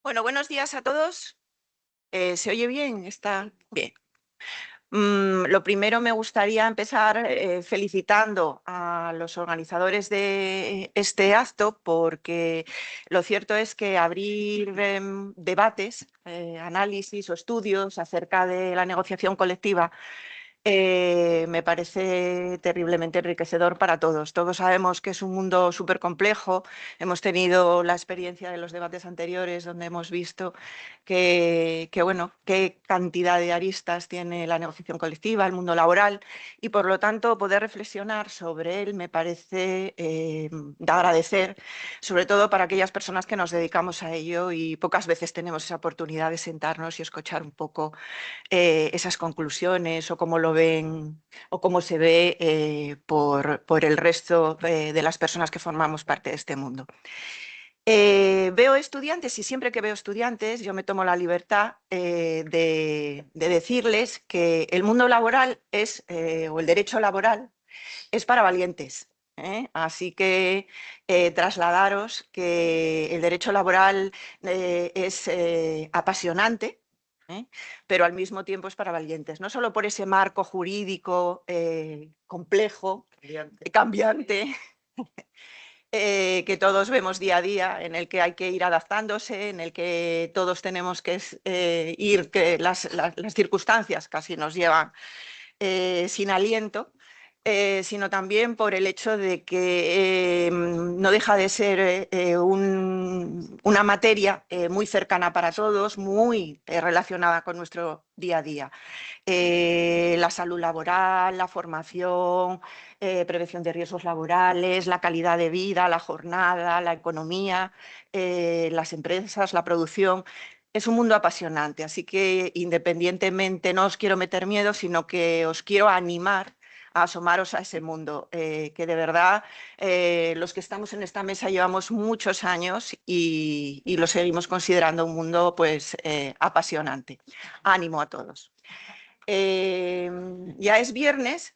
Bueno, buenos días a todos. ¿Se oye bien? Está bien. Lo primero me gustaría empezar felicitando a los organizadores de este acto porque lo cierto es que abrir debates, análisis o estudios acerca de la negociación colectiva me parece terriblemente enriquecedor para todos. Todos sabemos que es un mundo súper complejo. Hemos tenido la experiencia de los debates anteriores donde hemos visto bueno, qué cantidad de aristas tiene la negociación colectiva, el mundo laboral, y por lo tanto poder reflexionar sobre él me parece de agradecer, sobre todo para aquellas personas que nos dedicamos a ello y pocas veces tenemos esa oportunidad de sentarnos y escuchar un poco esas conclusiones o cómo lo ven o cómo se ve por el resto de las personas que formamos parte de este mundo. Veo estudiantes y siempre que veo estudiantes yo me tomo la libertad de decirles que el mundo laboral o el derecho laboral es para valientes. Así que trasladaros que el derecho laboral es apasionante, pero al mismo tiempo es para valientes, no solo por ese marco jurídico complejo, cambiante, que todos vemos día a día, en el que hay que ir adaptándose, en el que todos tenemos que ir, que las circunstancias casi nos llevan sin aliento, sino también por el hecho de que no deja de ser una materia muy cercana para todos, muy relacionada con nuestro día a día. La salud laboral, la formación, prevención de riesgos laborales, la calidad de vida, la jornada, la economía, las empresas, la producción. Es un mundo apasionante, así que independientemente, no os quiero meter miedo, sino que os quiero animar a asomaros a ese mundo, que de verdad los que estamos en esta mesa llevamos muchos años y lo seguimos considerando un mundo pues apasionante. Ánimo a todos. Ya es viernes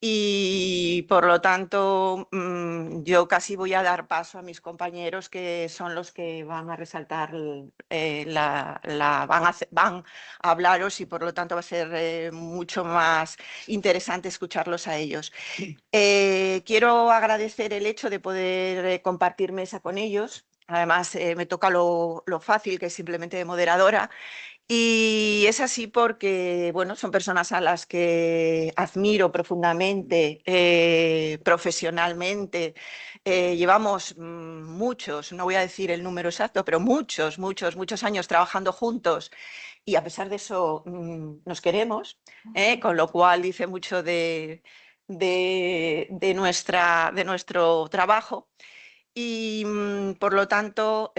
y por lo tanto yo casi voy a dar paso a mis compañeros que son los que van a resaltar, van a hablaros y por lo tanto va a ser mucho más interesante escucharlos a ellos. Quiero agradecer el hecho de poder compartir mesa con ellos. Además, me toca lo fácil, que es simplemente de moderadora. Y es así porque, bueno, son personas a las que admiro profundamente, profesionalmente. Llevamos muchos, no voy a decir el número exacto, pero muchos años trabajando juntos y a pesar de eso nos queremos, con lo cual dice mucho de nuestro trabajo. Y por lo tanto,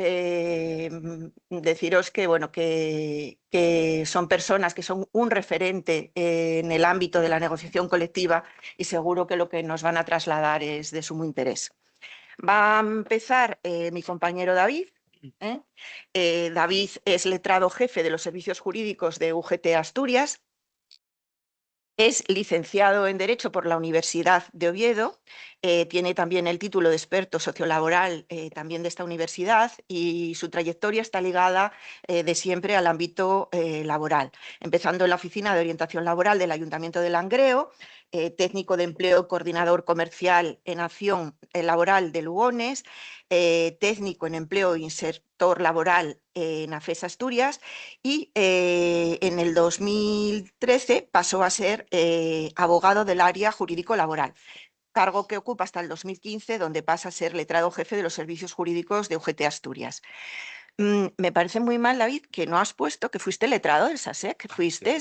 deciros que, bueno, que son personas que son un referente en el ámbito de la negociación colectiva y seguro que lo que nos van a trasladar es de sumo interés. Va a empezar mi compañero David. David es letrado jefe de los servicios jurídicos de UGT Asturias. Es licenciado en Derecho por la Universidad de Oviedo, tiene también el título de experto sociolaboral también de esta universidad y su trayectoria está ligada de siempre al ámbito laboral, empezando en la Oficina de Orientación Laboral del Ayuntamiento de Langreo, técnico de empleo coordinador comercial en acción laboral de Lugones, técnico en empleo e insertor laboral en AFES Asturias y en el 2013 pasó a ser abogado del área jurídico-laboral, cargo que ocupa hasta el 2015, donde pasa a ser letrado jefe de los servicios jurídicos de UGT Asturias. Me parece muy mal, David, que no has puesto que fuiste letrado del SASEC, que fuiste...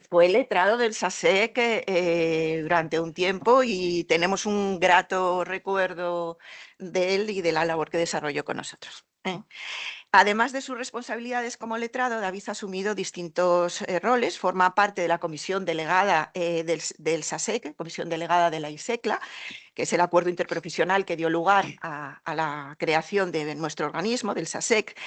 fue letrado del SASEC durante un tiempo y tenemos un grato recuerdo de él y de la labor que desarrolló con nosotros. Además de sus responsabilidades como letrado, David ha asumido distintos roles. Forma parte de la comisión delegada del SASEC, comisión delegada de la ISECLA, que es el acuerdo interprofesional que dio lugar a la creación de nuestro organismo, del SASEC.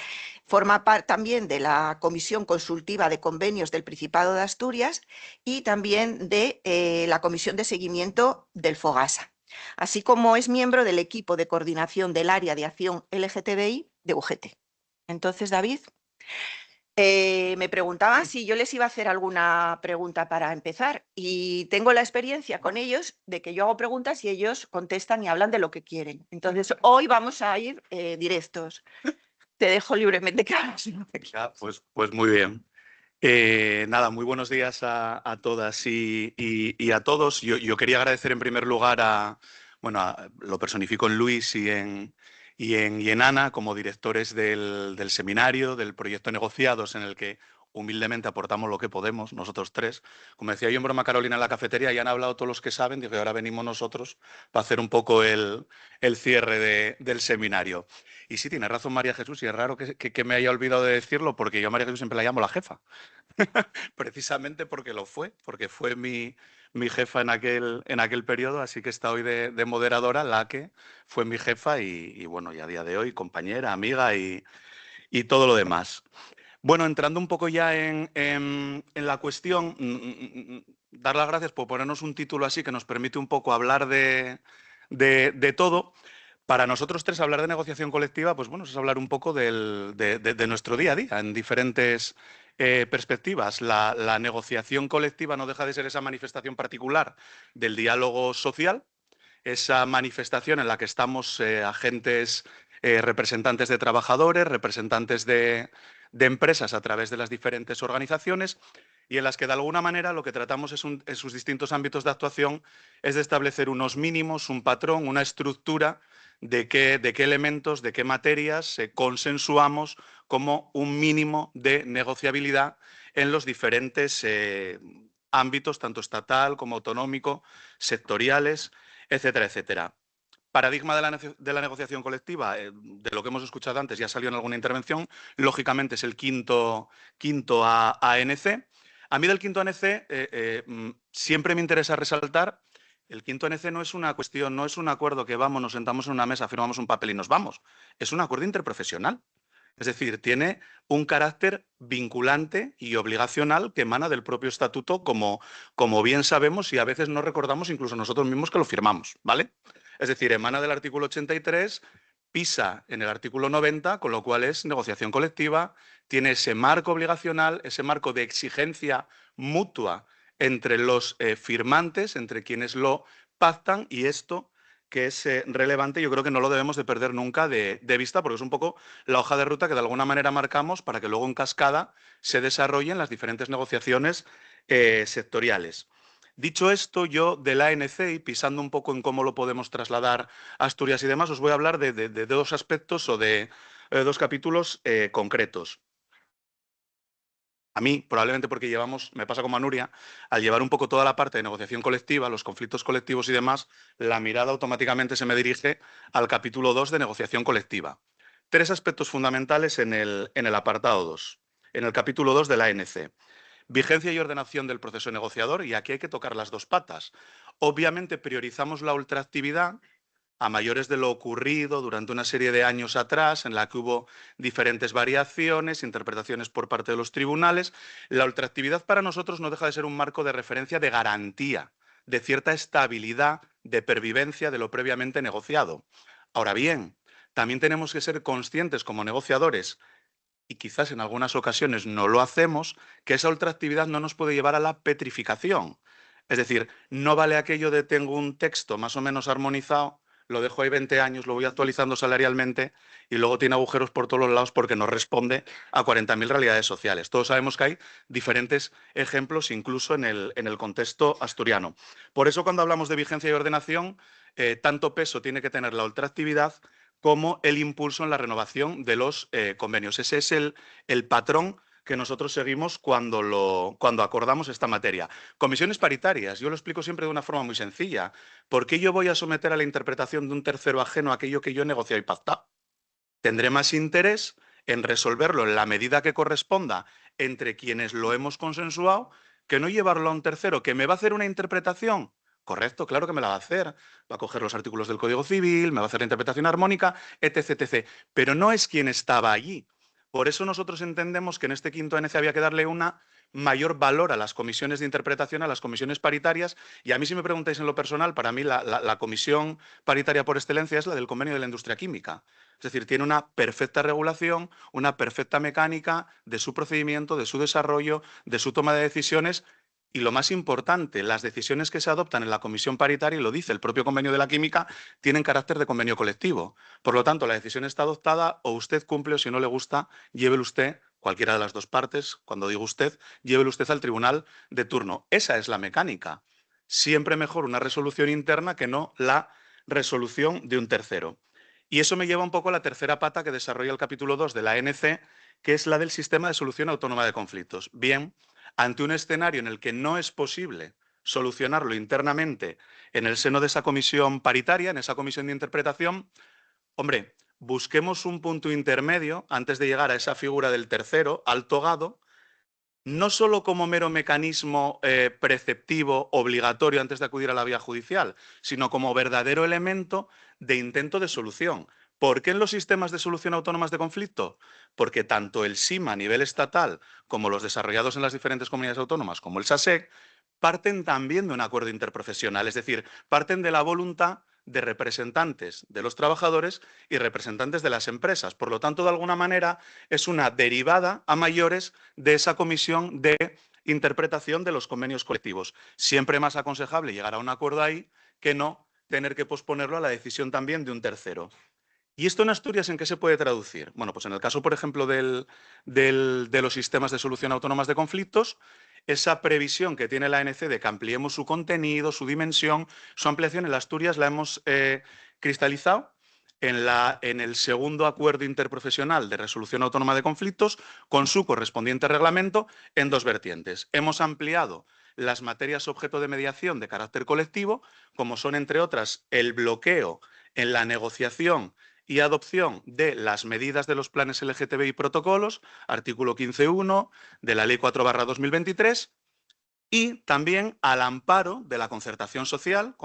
Forma parte también de la Comisión Consultiva de Convenios del Principado de Asturias y también de la Comisión de Seguimiento del FOGASA. así como es miembro del equipo de coordinación del área de acción LGTBI de UGT. Entonces, David, me preguntaban si yo les iba a hacer alguna pregunta para empezar, y tengo la experiencia con ellos de que yo hago preguntas y ellos contestan y hablan de lo que quieren. Entonces, hoy vamos a ir directos. Te dejo libremente que hagas lo que quieras. Pues muy bien. Nada, muy buenos días a todas y a todos. Yo quería agradecer en primer lugar lo personifico en Luis y en Ana como directores del seminario, del proyecto Negociados, en el que humildemente aportamos lo que podemos, nosotros tres. Como decía yo en broma Carolina en la cafetería, ya han hablado todos los que saben, dije, ahora venimos nosotros para hacer un poco el cierre del seminario. Y sí, tiene razón María Jesús, y es raro que me haya olvidado de decirlo, porque yo a María Jesús siempre la llamo la jefa. Precisamente porque fue mi jefa en aquel periodo, así que está hoy de moderadora, la que fue mi jefa y bueno, y a día de hoy compañera, amiga y todo lo demás. Bueno, entrando un poco ya en la cuestión, dar las gracias por ponernos un título así que nos permite un poco hablar de todo. Para nosotros tres, hablar de negociación colectiva, pues bueno, es hablar un poco de nuestro día a día, en diferentes perspectivas. La negociación colectiva no deja de ser esa manifestación particular del diálogo social, esa manifestación en la que estamos agentes, representantes de trabajadores, representantes de empresas a través de las diferentes organizaciones, y en las que de alguna manera lo que tratamos en sus distintos ámbitos de actuación es de establecer unos mínimos, un patrón, una estructura de qué elementos, de qué materias consensuamos como un mínimo de negociabilidad en los diferentes ámbitos, tanto estatal como autonómico, sectoriales, etcétera, etcétera. Paradigma de la negociación colectiva, de lo que hemos escuchado antes, ya salió en alguna intervención, lógicamente es el quinto ANC. A mí del quinto ANC siempre me interesa resaltar, el quinto ANC no es una cuestión, no es un acuerdo que vamos, nos sentamos en una mesa, firmamos un papel y nos vamos. Es un acuerdo interprofesional. Es decir, tiene un carácter vinculante y obligacional que emana del propio estatuto, como bien sabemos, y a veces no recordamos incluso nosotros mismos que lo firmamos, ¿vale? Es decir, emana del artículo 83, pisa en el artículo 90, con lo cual es negociación colectiva, tiene ese marco obligacional, ese marco de exigencia mutua entre los firmantes, entre quienes lo pactan, y esto que es relevante, yo creo que no lo debemos de perder nunca de vista, porque es un poco la hoja de ruta que de alguna manera marcamos para que luego en cascada se desarrollen las diferentes negociaciones sectoriales. Dicho esto, yo del ANC, y pisando un poco en cómo lo podemos trasladar a Asturias y demás, os voy a hablar de dos aspectos o de dos capítulos concretos. A mí, probablemente porque me pasa como a Nuria, al llevar un poco toda la parte de negociación colectiva, los conflictos colectivos y demás, la mirada automáticamente se me dirige al capítulo 2 de negociación colectiva. Tres aspectos fundamentales en el apartado 2, en el capítulo 2 de la ANC. Vigencia y ordenación del proceso negociador, y aquí hay que tocar las dos patas. Obviamente priorizamos la ultraactividad a mayores de lo ocurrido durante una serie de años atrás, en la que hubo diferentes variaciones, interpretaciones por parte de los tribunales. La ultraactividad para nosotros no deja de ser un marco de referencia de garantía, de cierta estabilidad, de pervivencia de lo previamente negociado. Ahora bien, también tenemos que ser conscientes como negociadores, y quizás en algunas ocasiones no lo hacemos, que esa ultraactividad no nos puede llevar a la petrificación. Es decir, no vale aquello de tengo un texto más o menos armonizado, lo dejo ahí 20 años, lo voy actualizando salarialmente y luego tiene agujeros por todos los lados porque no responde a 40.000 realidades sociales. Todos sabemos que hay diferentes ejemplos incluso en el contexto asturiano. Por eso cuando hablamos de vigencia y ordenación, tanto peso tiene que tener la ultraactividad como el impulso en la renovación de los convenios. Ese es el patrón que nosotros seguimos cuando acordamos esta materia. Comisiones paritarias, yo lo explico siempre de una forma muy sencilla. ¿Por qué yo voy a someter a la interpretación de un tercero ajeno aquello que yo he negociado y pactado? Tendré más interés en resolverlo en la medida que corresponda entre quienes lo hemos consensuado, que no llevarlo a un tercero que me va a hacer una interpretación. Correcto, claro que me la va a hacer. Va a coger los artículos del Código Civil, me va a hacer la interpretación armónica, etc, etc. Pero no es quien estaba allí. Por eso nosotros entendemos que en este quinto ANC había que darle una mayor valor a las comisiones de interpretación, a las comisiones paritarias. Y a mí, si me preguntáis en lo personal, para mí la comisión paritaria por excelencia es la del convenio de la industria química. Es decir, tiene una perfecta regulación, una perfecta mecánica de su procedimiento, de su desarrollo, de su toma de decisiones. Y lo más importante, las decisiones que se adoptan en la comisión paritaria, y lo dice el propio convenio de la química, tienen carácter de convenio colectivo. Por lo tanto, la decisión está adoptada, o usted cumple, o si no le gusta, llévelo usted, cualquiera de las dos partes, cuando digo usted, llévelo usted al tribunal de turno. Esa es la mecánica. Siempre mejor una resolución interna que no la resolución de un tercero. Y eso me lleva un poco a la tercera pata que desarrolla el capítulo 2 de la ANC, que es la del sistema de solución autónoma de conflictos. Bien, ante un escenario en el que no es posible solucionarlo internamente en el seno de esa comisión paritaria, en esa comisión de interpretación, hombre, busquemos un punto intermedio antes de llegar a esa figura del tercero, al togado, no solo como mero mecanismo preceptivo, obligatorio antes de acudir a la vía judicial, sino como verdadero elemento de intento de solución. ¿Por qué en los sistemas de solución autónomas de conflicto? Porque tanto el SIMA a nivel estatal como los desarrollados en las diferentes comunidades autónomas, como el SASEC, parten también de un acuerdo interprofesional, es decir, parten de la voluntad de representantes de los trabajadores y representantes de las empresas. Por lo tanto, de alguna manera, es una derivada a mayores de esa comisión de interpretación de los convenios colectivos. Siempre más aconsejable llegar a un acuerdo ahí que no tener que posponerlo a la decisión también de un tercero. ¿Y esto en Asturias en qué se puede traducir? Bueno, pues en el caso, por ejemplo, de los sistemas de solución autónomas de conflictos, esa previsión que tiene la ANC de que ampliemos su contenido, su dimensión, su ampliación en Asturias la hemos cristalizado en el segundo acuerdo interprofesional de resolución autónoma de conflictos con su correspondiente reglamento en dos vertientes. Hemos ampliado las materias objeto de mediación de carácter colectivo, como son, entre otras, el bloqueo en la negociación y adopción de las medidas de los planes LGTBI y protocolos, artículo 15.1 de la Ley 4/2023, y también al amparo de la concertación social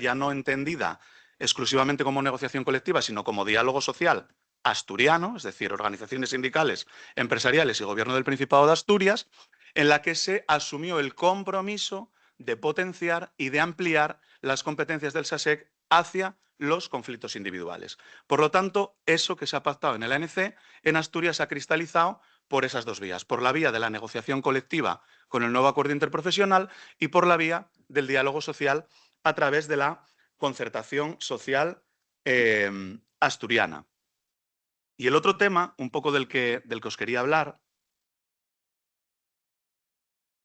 ya no entendida exclusivamente como negociación colectiva, sino como diálogo social asturiano, es decir, organizaciones sindicales, empresariales y Gobierno del Principado de Asturias, en la que se asumió el compromiso de potenciar y de ampliar las competencias del SASEC hacia los conflictos individuales. Por lo tanto, eso que se ha pactado en el ANC, en Asturias se ha cristalizado por esas dos vías, por la vía de la negociación colectiva con el nuevo acuerdo interprofesional y por la vía del diálogo social a través de la concertación social asturiana. Y el otro tema, un poco del que os quería hablar,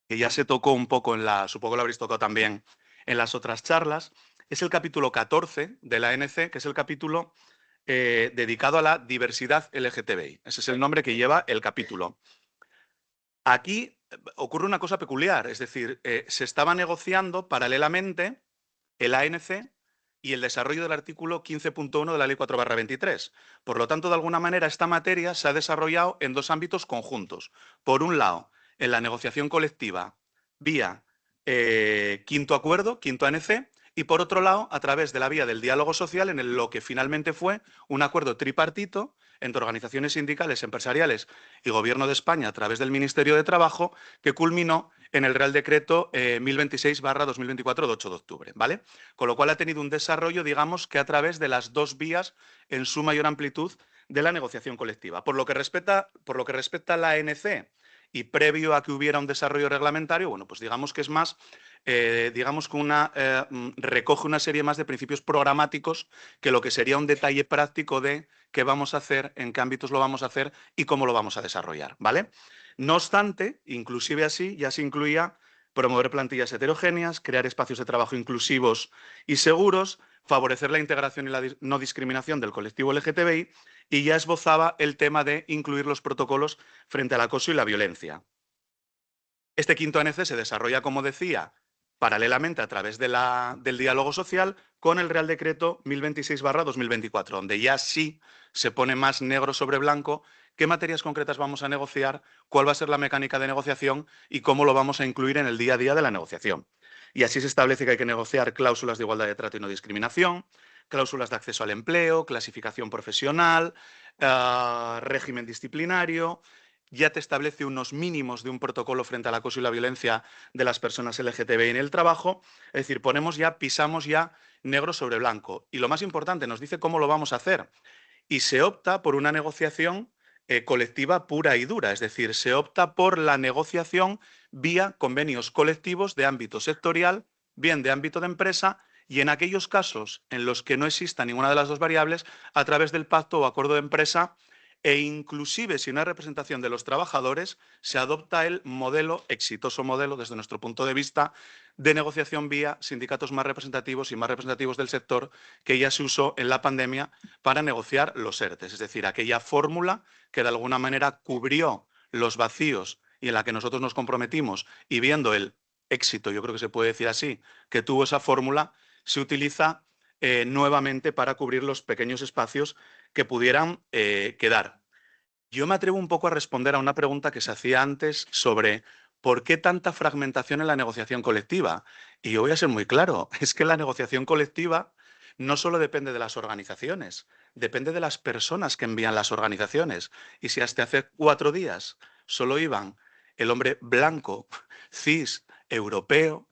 que ya se tocó un poco supongo que lo habréis tocado también en las otras charlas, es el capítulo 14 de la ANC, que es el capítulo dedicado a la diversidad LGTBI. Ese es el nombre que lleva el capítulo. Aquí ocurre una cosa peculiar, es decir, se estaba negociando paralelamente el ANC y el desarrollo del artículo 15.1 de la Ley 4/23. Por lo tanto, de alguna manera, esta materia se ha desarrollado en dos ámbitos conjuntos. Por un lado, en la negociación colectiva vía quinto acuerdo, quinto ANC, y por otro lado, a través de la vía del diálogo social, en lo que finalmente fue un acuerdo tripartito entre organizaciones sindicales, empresariales y Gobierno de España a través del Ministerio de Trabajo, que culminó en el Real Decreto 1026/2024 de 8 de octubre, ¿vale? Con lo cual ha tenido un desarrollo, digamos, que a través de las dos vías en su mayor amplitud de la negociación colectiva. Por lo que respecta a la ANC y previo a que hubiera un desarrollo reglamentario, bueno, pues digamos que es más, digamos que recoge una serie más de principios programáticos que lo que sería un detalle práctico de qué vamos a hacer, en qué ámbitos lo vamos a hacer y cómo lo vamos a desarrollar, ¿vale? No obstante, inclusive así, ya se incluía promover plantillas heterogéneas, crear espacios de trabajo inclusivos y seguros, favorecer la integración y la no discriminación del colectivo LGTBI, y ya esbozaba el tema de incluir los protocolos frente al acoso y la violencia. Este quinto ANC se desarrolla, como decía, paralelamente a través del diálogo social con el Real Decreto 1026/2024, donde ya sí se pone más negro sobre blanco qué materias concretas vamos a negociar, cuál va a ser la mecánica de negociación y cómo lo vamos a incluir en el día a día de la negociación. Y así se establece que hay que negociar cláusulas de igualdad de trato y no discriminación, cláusulas de acceso al empleo, clasificación profesional, régimen disciplinario, ya te establece unos mínimos de un protocolo frente al acoso y la violencia de las personas LGTBI en el trabajo. Es decir, pisamos ya negro sobre blanco. Y lo más importante, nos dice cómo lo vamos a hacer. Y se opta por una negociación colectiva pura y dura. Es decir, se opta por la negociación vía convenios colectivos de ámbito sectorial, bien de ámbito de empresa, y en aquellos casos en los que no exista ninguna de las dos variables, a través del pacto o acuerdo de empresa, e inclusive si no hay representación de los trabajadores, se adopta el modelo, exitoso modelo desde nuestro punto de vista, de negociación vía sindicatos más representativos y más representativos del sector, que ya se usó en la pandemia para negociar los ERTES. Es decir, aquella fórmula que de alguna manera cubrió los vacíos y en la que nosotros nos comprometimos, y viendo el éxito, yo creo que se puede decir así, que tuvo esa fórmula, se utiliza nuevamente para cubrir los pequeños espacios que pudieran quedar. Yo me atrevo un poco a responder a una pregunta que se hacía antes sobre por qué tanta fragmentación en la negociación colectiva. Y yo voy a ser muy claro, es que la negociación colectiva no solo depende de las organizaciones, depende de las personas que envían las organizaciones. Y si hasta hace 4 días solo iban el hombre blanco, cis, europeo,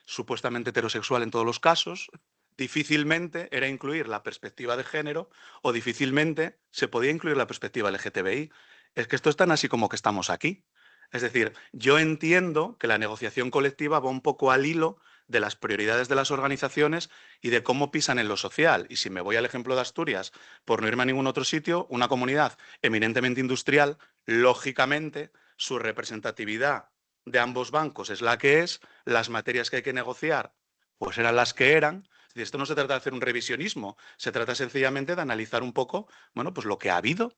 supuestamente heterosexual en todos los casos, difícilmente era incluir la perspectiva de género o difícilmente se podía incluir la perspectiva LGTBI. Es que esto es tan así como que estamos aquí. Es decir, yo entiendo que la negociación colectiva va un poco al hilo de las prioridades de las organizaciones y de cómo pisan en lo social. Y si me voy al ejemplo de Asturias, por no irme a ningún otro sitio, una comunidad eminentemente industrial, lógicamente su representatividad de ambos bancos es la que es, las materias que hay que negociar pues eran las que eran. Y esto no se trata de hacer un revisionismo, se trata sencillamente de analizar un poco, bueno, pues lo que ha habido.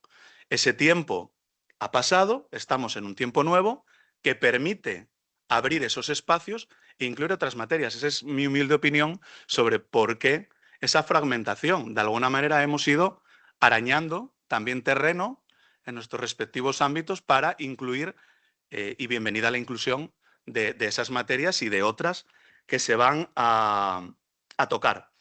Ese tiempo ha pasado, estamos en un tiempo nuevo que permite abrir esos espacios e incluir otras materias. Esa es mi humilde opinión sobre por qué esa fragmentación. De alguna manera hemos ido arañando también terreno en nuestros respectivos ámbitos para incluir, y bienvenida a la inclusión de esas materias y de otras que se van a tocar.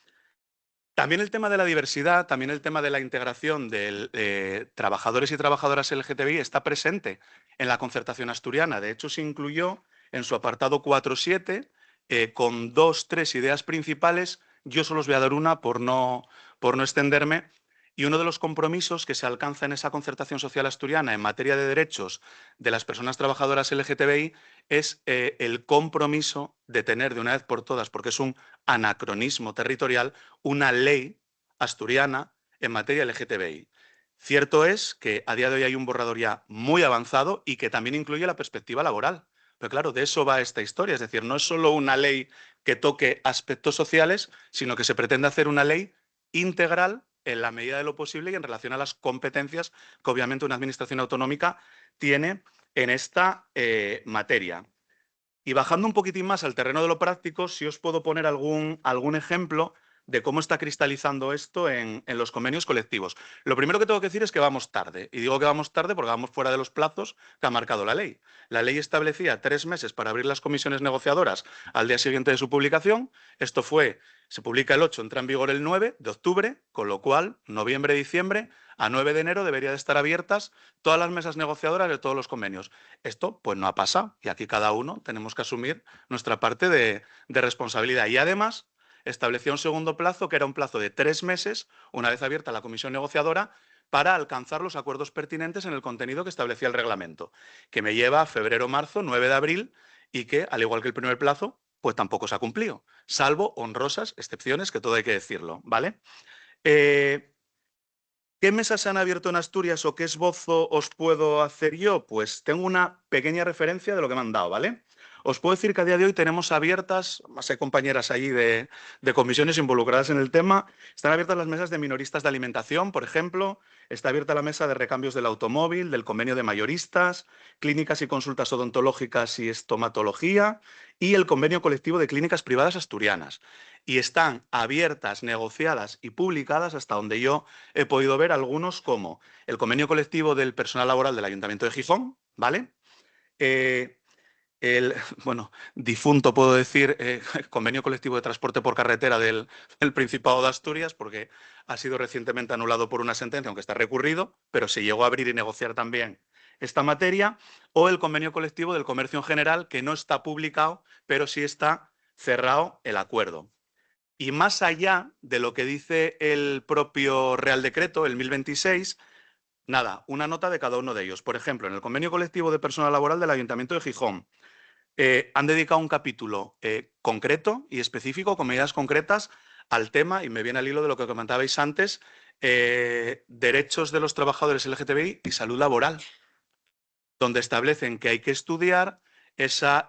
También el tema de la diversidad, también el tema de la integración de trabajadores y trabajadoras LGTBI está presente en la concertación asturiana. De hecho, se incluyó en su apartado 4.7 con 2, 3 ideas principales. Yo solo os voy a dar una por no extenderme. Y uno de los compromisos que se alcanza en esa concertación social asturiana en materia de derechos de las personas trabajadoras LGTBI es el compromiso de tener de una vez por todas, porque es un anacronismo territorial, una ley asturiana en materia LGTBI. Cierto es que a día de hoy hay un borrador ya muy avanzado y que también incluye la perspectiva laboral. Pero claro, de eso va esta historia. Es decir, no es solo una ley que toque aspectos sociales, sino que se pretende hacer una ley integral en la medida de lo posible y en relación a las competencias que obviamente una administración autonómica tiene en esta materia. Y bajando un poquitín más al terreno de lo práctico, sí os puedo poner algún ejemplo de cómo está cristalizando esto en los convenios colectivos. Lo primero que tengo que decir es que vamos tarde. Y digo que vamos tarde porque vamos fuera de los plazos que ha marcado la ley. La ley establecía 3 meses para abrir las comisiones negociadoras al día siguiente de su publicación. Se publica el 8, entra en vigor el 9 de octubre, con lo cual, noviembre, diciembre, a 9 de enero debería de estar abiertas todas las mesas negociadoras de todos los convenios. Esto pues no ha pasado y aquí cada uno tenemos que asumir nuestra parte de responsabilidad. Y además establecía un segundo plazo, que era un plazo de 3 meses, una vez abierta la comisión negociadora, para alcanzar los acuerdos pertinentes en el contenido que establecía el reglamento, que me lleva a febrero-marzo, 9 de abril, y que, al igual que el primer plazo, pues tampoco se ha cumplido, salvo honrosas excepciones, que todo hay que decirlo, ¿vale? ¿Qué mesas se han abierto en Asturias o qué esbozo os puedo hacer yo? Pues tengo una pequeña referencia de lo que me han dado, ¿vale? Os puedo decir que a día de hoy tenemos abiertas, más hay compañeras allí de comisiones involucradas en el tema, están abiertas las mesas de minoristas de alimentación, por ejemplo, está abierta la mesa de recambios del automóvil, del convenio de mayoristas, clínicas y consultas odontológicas y estomatología y el convenio colectivo de clínicas privadas asturianas. Y están abiertas, negociadas y publicadas hasta donde yo he podido ver algunos como el convenio colectivo del personal laboral del Ayuntamiento de Gijón, ¿vale? El, bueno, difunto puedo decir, convenio colectivo de transporte por carretera del Principado de Asturias, porque ha sido recientemente anulado por una sentencia, aunque está recurrido, pero se llegó a abrir y negociar también esta materia, o el convenio colectivo del comercio en general, que no está publicado, pero sí está cerrado el acuerdo. Y más allá de lo que dice el propio Real Decreto, el 1026, nada, una nota de cada uno de ellos. Por ejemplo, en el convenio colectivo de personal laboral del Ayuntamiento de Gijón, han dedicado un capítulo concreto y específico, con medidas concretas, al tema, y me viene al hilo de lo que comentabais antes, derechos de los trabajadores LGTBI y salud laboral, donde establecen que hay que estudiar esa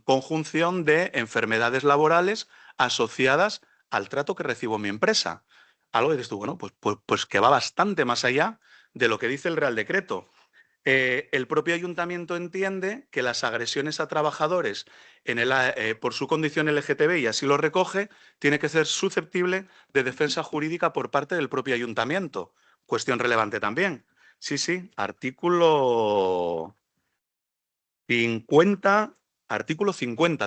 conjunción de enfermedades laborales asociadas al trato que recibo en mi empresa. Algo que dices tú, bueno, pues que va bastante más allá de lo que dice el Real Decreto. El propio ayuntamiento entiende que las agresiones a trabajadores por su condición LGTBI, y así lo recoge, tiene que ser susceptible de defensa jurídica por parte del propio ayuntamiento. Cuestión relevante también. Sí, artículo 50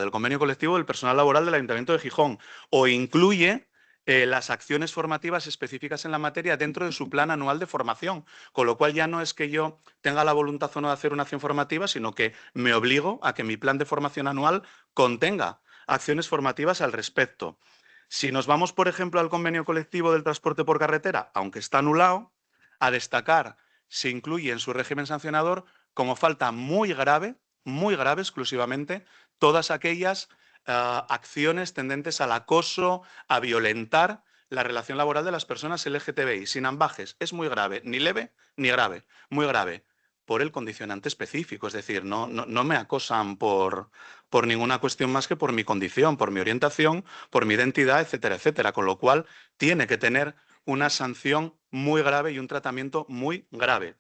del convenio colectivo del personal laboral del Ayuntamiento de Gijón, o incluye las acciones formativas específicas en la materia dentro de su plan anual de formación, con lo cual ya no es que yo tenga la voluntad o no de hacer una acción formativa, sino que me obligo a que mi plan de formación anual contenga acciones formativas al respecto. Si nos vamos, por ejemplo, al convenio colectivo del transporte por carretera, aunque está anulado, a destacar, se incluye en su régimen sancionador como falta muy grave exclusivamente, todas aquellas acciones tendentes al acoso, a violentar la relación laboral de las personas LGTBI, sin ambajes. Es muy grave, ni leve ni grave, muy grave, por el condicionante específico. Es decir, no me acosan por ninguna cuestión más que por mi condición, por mi orientación, por mi identidad, etcétera, etcétera. Con lo cual, tiene que tener una sanción muy grave y un tratamiento muy grave.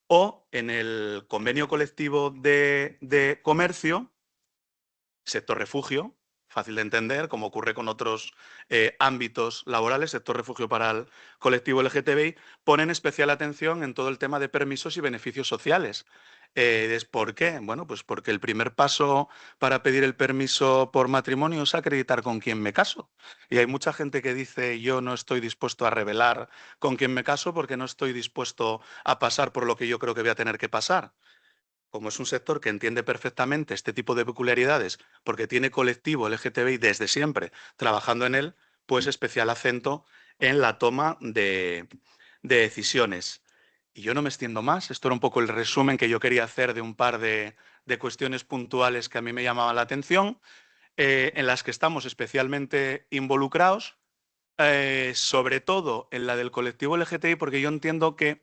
O en el convenio colectivo de comercio, sector refugio, fácil de entender, como ocurre con otros ámbitos laborales, sector refugio para el colectivo LGTBI, ponen especial atención en todo el tema de permisos y beneficios sociales. ¿Por qué? Bueno, pues porque el primer paso para pedir el permiso por matrimonio es acreditar con quién me caso. Y hay mucha gente que dice, yo no estoy dispuesto a revelar con quién me caso porque no estoy dispuesto a pasar por lo que yo creo que voy a tener que pasar. Como es un sector que entiende perfectamente este tipo de peculiaridades, porque tiene colectivo LGTBI desde siempre trabajando en él, pues especial acento en la toma de decisiones. Y yo no me extiendo más. Esto era un poco el resumen que yo quería hacer de un par de cuestiones puntuales que a mí me llamaban la atención, en las que estamos especialmente involucrados, sobre todo en la del colectivo LGTBI, porque yo entiendo que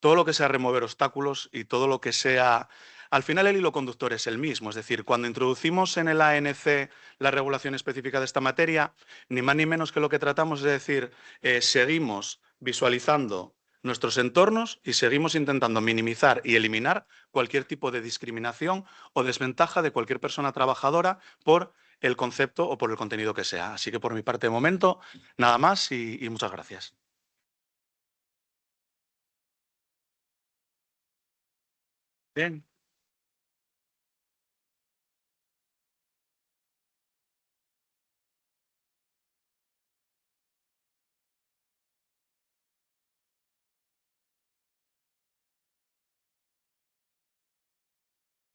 todo lo que sea remover obstáculos y todo lo que sea... Al final el hilo conductor es el mismo, es decir, cuando introducimos en el ANC la regulación específica de esta materia, ni más ni menos que lo que tratamos es decir, seguimos visualizando nuestros entornos y seguimos intentando minimizar y eliminar cualquier tipo de discriminación o desventaja de cualquier persona trabajadora por el concepto o por el contenido que sea. Así que por mi parte de momento, nada más y muchas gracias. Bien.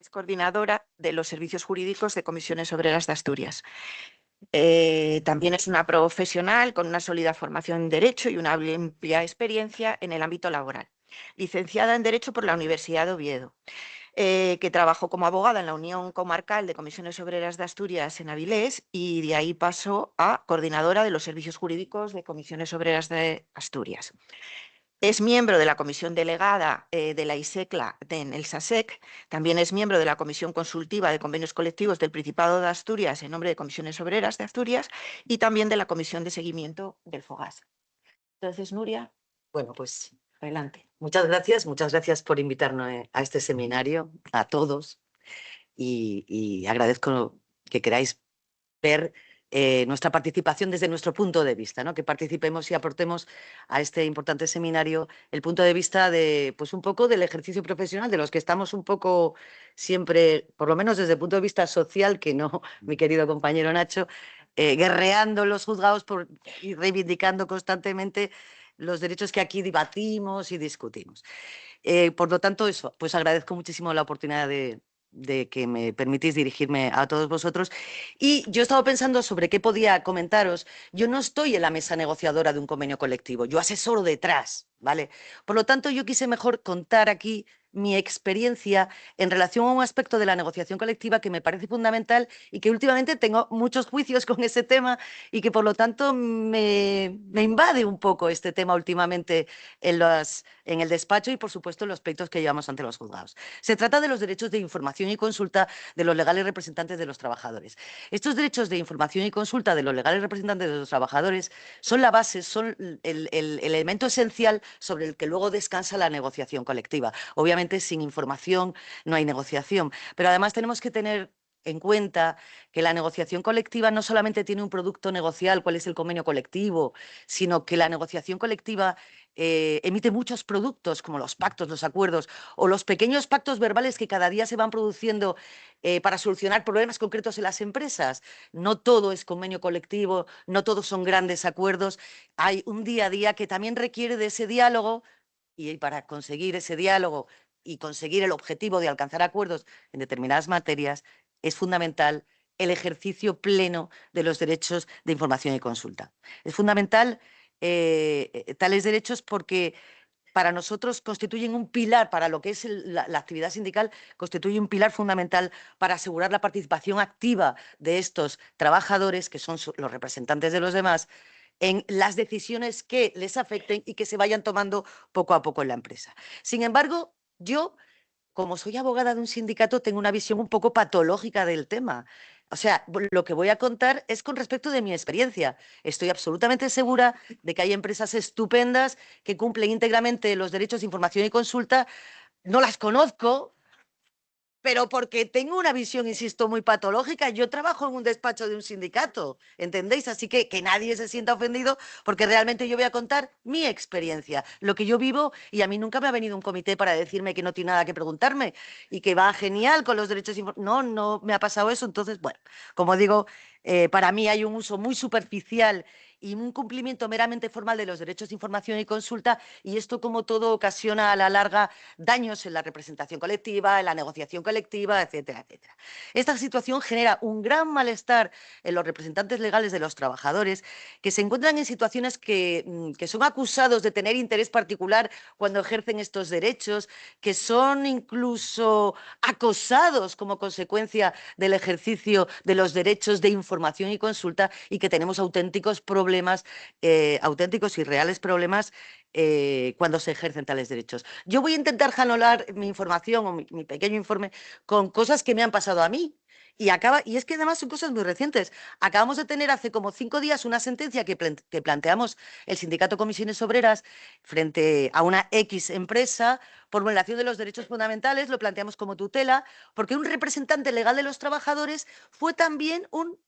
Es coordinadora de los servicios jurídicos de Comisiones Obreras de Asturias. También es una profesional con una sólida formación en Derecho y una amplia experiencia en el ámbito laboral. Licenciada en Derecho por la Universidad de Oviedo, que trabajó como abogada en la Unión Comarcal de Comisiones Obreras de Asturias en Avilés y de ahí pasó a coordinadora de los servicios jurídicos de Comisiones Obreras de Asturias. Es miembro de la comisión delegada de la ISECLA en el SASEC, también es miembro de la Comisión Consultiva de Convenios Colectivos del Principado de Asturias en nombre de Comisiones Obreras de Asturias y también de la Comisión de Seguimiento del FOGAS. Entonces, Nuria. Bueno, pues adelante. Muchas gracias por invitarnos a este seminario, a todos, y agradezco que queráis ver nuestra participación desde nuestro punto de vista, ¿no? Que participemos y aportemos a este importante seminario el punto de vista de, pues un poco del ejercicio profesional, de los que estamos un poco siempre, por lo menos desde el punto de vista social, que no, mi querido compañero Nacho, guerreando los juzgados y reivindicando constantemente los derechos que aquí debatimos y discutimos. Por lo tanto, eso, pues agradezco muchísimo la oportunidad de que me permitís dirigirme a todos vosotros. Y yo he estado pensando sobre qué podía comentaros. Yo no estoy en la mesa negociadora de un convenio colectivo, yo asesoro detrás, ¿vale? Por lo tanto, yo quise mejor contar aquí mi experiencia en relación a un aspecto de la negociación colectiva que me parece fundamental y que últimamente tengo muchos juicios con ese tema y que por lo tanto me invade un poco este tema últimamente en el despacho y por supuesto en los pleitos que llevamos ante los juzgados. Se trata de los derechos de información y consulta de los legales representantes de los trabajadores. Estos derechos de información y consulta de los legales representantes de los trabajadores son la base, son el elemento esencial sobre el que luego descansa la negociación colectiva. Obviamente, sin información no hay negociación, pero además tenemos que tener en cuenta que la negociación colectiva no solamente tiene un producto negocial, cuál es el convenio colectivo, sino que la negociación colectiva emite muchos productos, como los pactos, los acuerdos o los pequeños pactos verbales que cada día se van produciendo para solucionar problemas concretos en las empresas. No todo es convenio colectivo, no todos son grandes acuerdos. Hay un día a día que también requiere de ese diálogo y para conseguir ese diálogo y conseguir el objetivo de alcanzar acuerdos en determinadas materias, es fundamental el ejercicio pleno de los derechos de información y consulta. Es fundamental tales derechos porque para nosotros constituyen un pilar, para lo que es la actividad sindical, constituye un pilar fundamental para asegurar la participación activa de estos trabajadores, que son los representantes de los demás, en las decisiones que les afecten y que se vayan tomando poco a poco en la empresa. Sin embargo, yo, como soy abogada de un sindicato, tengo una visión un poco patológica del tema. O sea, lo que voy a contar es con respecto de mi experiencia. Estoy absolutamente segura de que hay empresas estupendas que cumplen íntegramente los derechos de información y consulta. No las conozco, pero porque tengo una visión, insisto, muy patológica. Yo trabajo en un despacho de un sindicato, ¿entendéis? Así que nadie se sienta ofendido porque realmente yo voy a contar mi experiencia, lo que yo vivo, y a mí nunca me ha venido un comité para decirme que no tiene nada que preguntarme y que va genial con los derechos. No me ha pasado eso. Entonces, bueno, como digo, para mí hay un uso muy superficial y un cumplimiento meramente formal de los derechos de información y consulta, y esto, como todo, ocasiona a la larga daños en la representación colectiva, en la negociación colectiva, etcétera, etcétera. Esta situación genera un gran malestar en los representantes legales de los trabajadores que se encuentran en situaciones que son acusados de tener interés particular cuando ejercen estos derechos, que son incluso acosados como consecuencia del ejercicio de los derechos de información y consulta, y que tenemos auténticos problemas, auténticos y reales problemas cuando se ejercen tales derechos. Yo voy a intentar janolar mi información o mi pequeño informe con cosas que me han pasado a mí. Y es que además son cosas muy recientes. Acabamos de tener hace como 5 días una sentencia que planteamos el Sindicato Comisiones Obreras frente a una X empresa por vulneración de los derechos fundamentales. Lo planteamos como tutela porque un representante legal de los trabajadores fue también un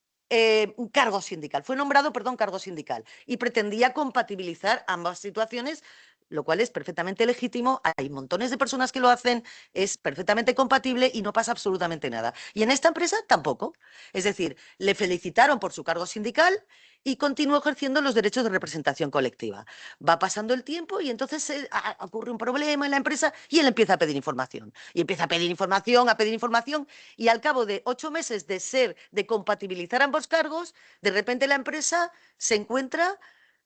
cargo sindical, fue nombrado, perdón, cargo sindical, y pretendía compatibilizar ambas situaciones, lo cual es perfectamente legítimo. Hay montones de personas que lo hacen, es perfectamente compatible y no pasa absolutamente nada. Y en esta empresa tampoco. Es decir, le felicitaron por su cargo sindical y continuó ejerciendo los derechos de representación colectiva. Va pasando el tiempo y entonces ocurre un problema en la empresa y él empieza a pedir información. Y empieza a pedir información, y al cabo de 8 meses de compatibilizar ambos cargos, de repente la empresa se encuentra,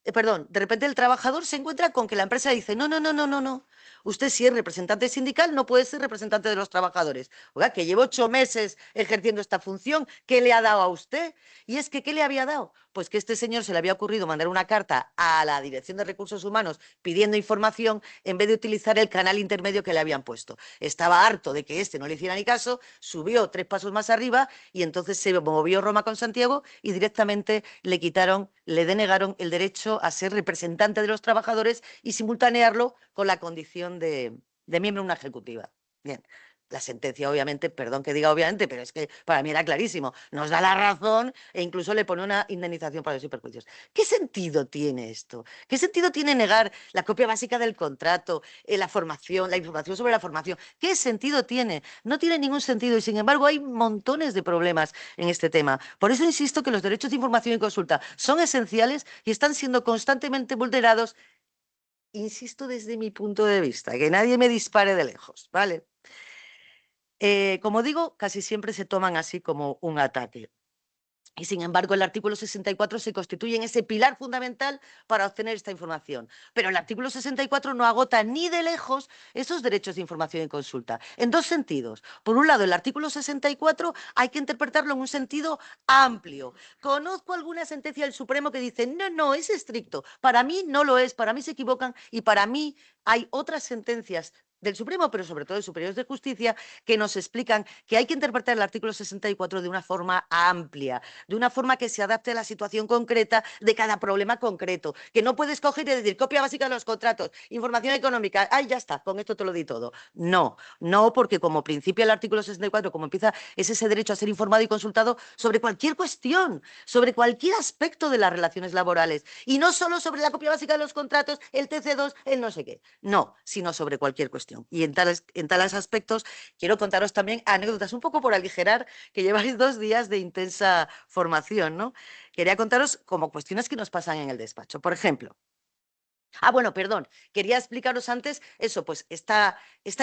de repente el trabajador se encuentra con que la empresa dice, no. Usted, si es representante sindical, no puede ser representante de los trabajadores. Oiga, que llevo 8 meses ejerciendo esta función, ¿qué le ha dado a usted? Y es que, ¿qué le había dado? Pues que este señor se le había ocurrido mandar una carta a la Dirección de Recursos Humanos pidiendo información en vez de utilizar el canal intermedio que le habían puesto. Estaba harto de que este no le hiciera ni caso, subió 3 pasos más arriba y entonces se movió Roma con Santiago y directamente le denegaron el derecho a ser representante de los trabajadores y simultanearlo con la condición de miembro de una ejecutiva. Bien. La sentencia, obviamente, perdón que diga obviamente, pero es que para mí era clarísimo. Nos da la razón e incluso le pone una indemnización para los perjuicios. ¿Qué sentido tiene esto? ¿Qué sentido tiene negar la copia básica del contrato, la formación, la información sobre la formación? ¿Qué sentido tiene? No tiene ningún sentido y, sin embargo, hay montones de problemas en este tema. Por eso insisto que los derechos de información y consulta son esenciales y están siendo constantemente vulnerados insisto desde mi punto de vista, que nadie me dispare de lejos, ¿vale? Como digo, casi siempre se toman así como un ataque. Y sin embargo, el artículo 64 se constituye en ese pilar fundamental para obtener esta información. Pero el artículo 64 no agota ni de lejos esos derechos de información y consulta. En dos sentidos. Por un lado, el artículo 64 hay que interpretarlo en un sentido amplio. Conozco alguna sentencia del Supremo que dice, no, no, es estricto. Para mí no lo es, para mí se equivocan y para mí hay otras sentencias del Supremo, pero sobre todo de superiores de justicia, que nos explican que hay que interpretar el artículo 64 de una forma amplia, de una forma que se adapte a la situación concreta de cada problema concreto, que no puedes coger y decir copia básica de los contratos, información económica, ay, ya está, con esto te lo di todo. No, no, porque como principio el artículo 64, como empieza, es ese derecho a ser informado y consultado sobre cualquier cuestión, sobre cualquier aspecto de las relaciones laborales, y no solo sobre la copia básica de los contratos, el TC2, el no sé qué, no, sino sobre cualquier cuestión. Y en tales aspectos quiero contaros también anécdotas, un poco por aligerar, que lleváis 2 días de intensa formación, ¿no? Quería contaros como cuestiones que nos pasan en el despacho. Por ejemplo, bueno, perdón, quería explicaros antes eso, pues esta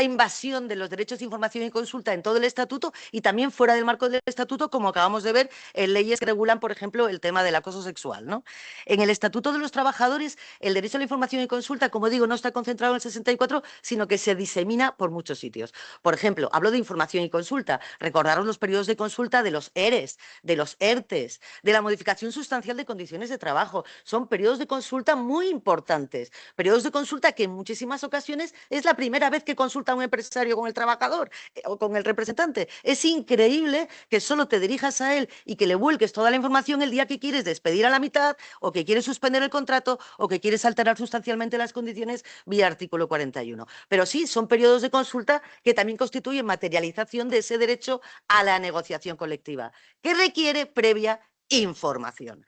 invasión de los derechos de información y consulta en todo el estatuto y también fuera del marco del estatuto, como acabamos de ver en leyes que regulan, por ejemplo, el tema del acoso sexual, ¿no? En el Estatuto de los Trabajadores, el derecho a la información y consulta, como digo, no está concentrado en el 64, sino que se disemina por muchos sitios. Por ejemplo, hablo de información y consulta. Recordaros los periodos de consulta de los ERES, de los ERTES, de la modificación sustancial de condiciones de trabajo. Son periodos de consulta muy importantes. Periodos de consulta que en muchísimas ocasiones es la primera vez que consulta un empresario con el trabajador o con el representante. Es increíble que solo te dirijas a él y que le vuelques toda la información el día que quieres despedir a la mitad o que quieres suspender el contrato o que quieres alterar sustancialmente las condiciones vía artículo 41. Pero sí, son periodos de consulta que también constituyen materialización de ese derecho a la negociación colectiva, que requiere previa información.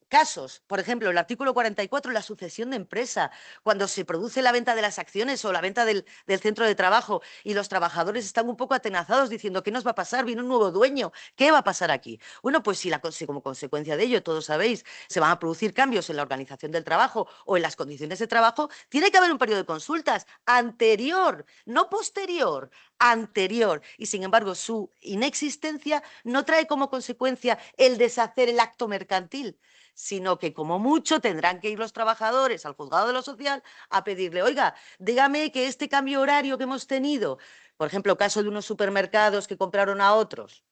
Casos, por ejemplo, el artículo 44, la sucesión de empresa, cuando se produce la venta de las acciones o la venta del centro de trabajo y los trabajadores están un poco atenazados diciendo ¿qué nos va a pasar? Viene un nuevo dueño, ¿qué va a pasar aquí? Bueno, pues si como consecuencia de ello, todos sabéis, se van a producir cambios en la organización del trabajo o en las condiciones de trabajo, tiene que haber un periodo de consultas anterior, no posterior, anterior. Y sin embargo, su inexistencia no trae como consecuencia el deshacer el acto mercantil, sino que como mucho tendrán que ir los trabajadores al juzgado de lo social a pedirle, oiga, dígame que este cambio horario que hemos tenido, por ejemplo, caso de unos supermercados que compraron a otros,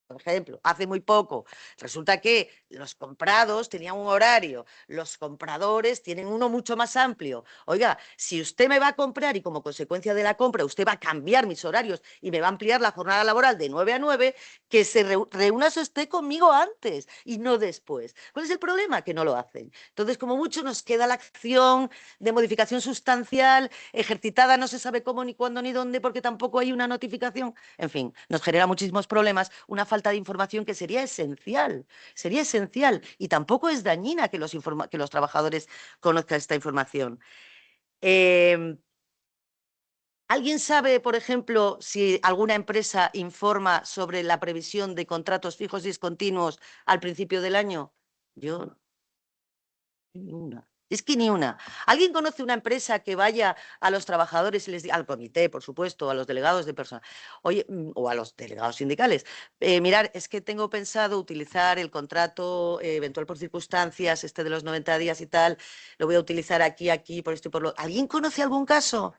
por ejemplo, hace muy poco, resulta que los comprados tenían un horario, los compradores tienen uno mucho más amplio. Oiga, si usted me va a comprar y como consecuencia de la compra usted va a cambiar mis horarios y me va a ampliar la jornada laboral de 9 a 9, que se reúna usted conmigo antes y no después. ¿Cuál es el problema? Que no lo hacen. Entonces, como mucho nos queda la acción de modificación sustancial, ejercitada no se sabe cómo, ni cuándo, ni dónde, porque tampoco hay una notificación. En fin, nos genera muchísimos problemas, una falta de información que sería esencial y tampoco es dañina que los trabajadores conozcan esta información. ¿Alguien sabe, por ejemplo, si alguna empresa informa sobre la previsión de contratos fijos discontinuos al principio del año? Yo, ni una. Es que ni una. ¿Alguien conoce una empresa que vaya a los trabajadores y les diga, al comité, por supuesto, a los delegados de personal, oye, o a los delegados sindicales, mirar, es que tengo pensado utilizar el contrato eventual por circunstancias, este de los 90 días y tal, lo voy a utilizar aquí, por esto y por lo... ¿Alguien conoce algún caso?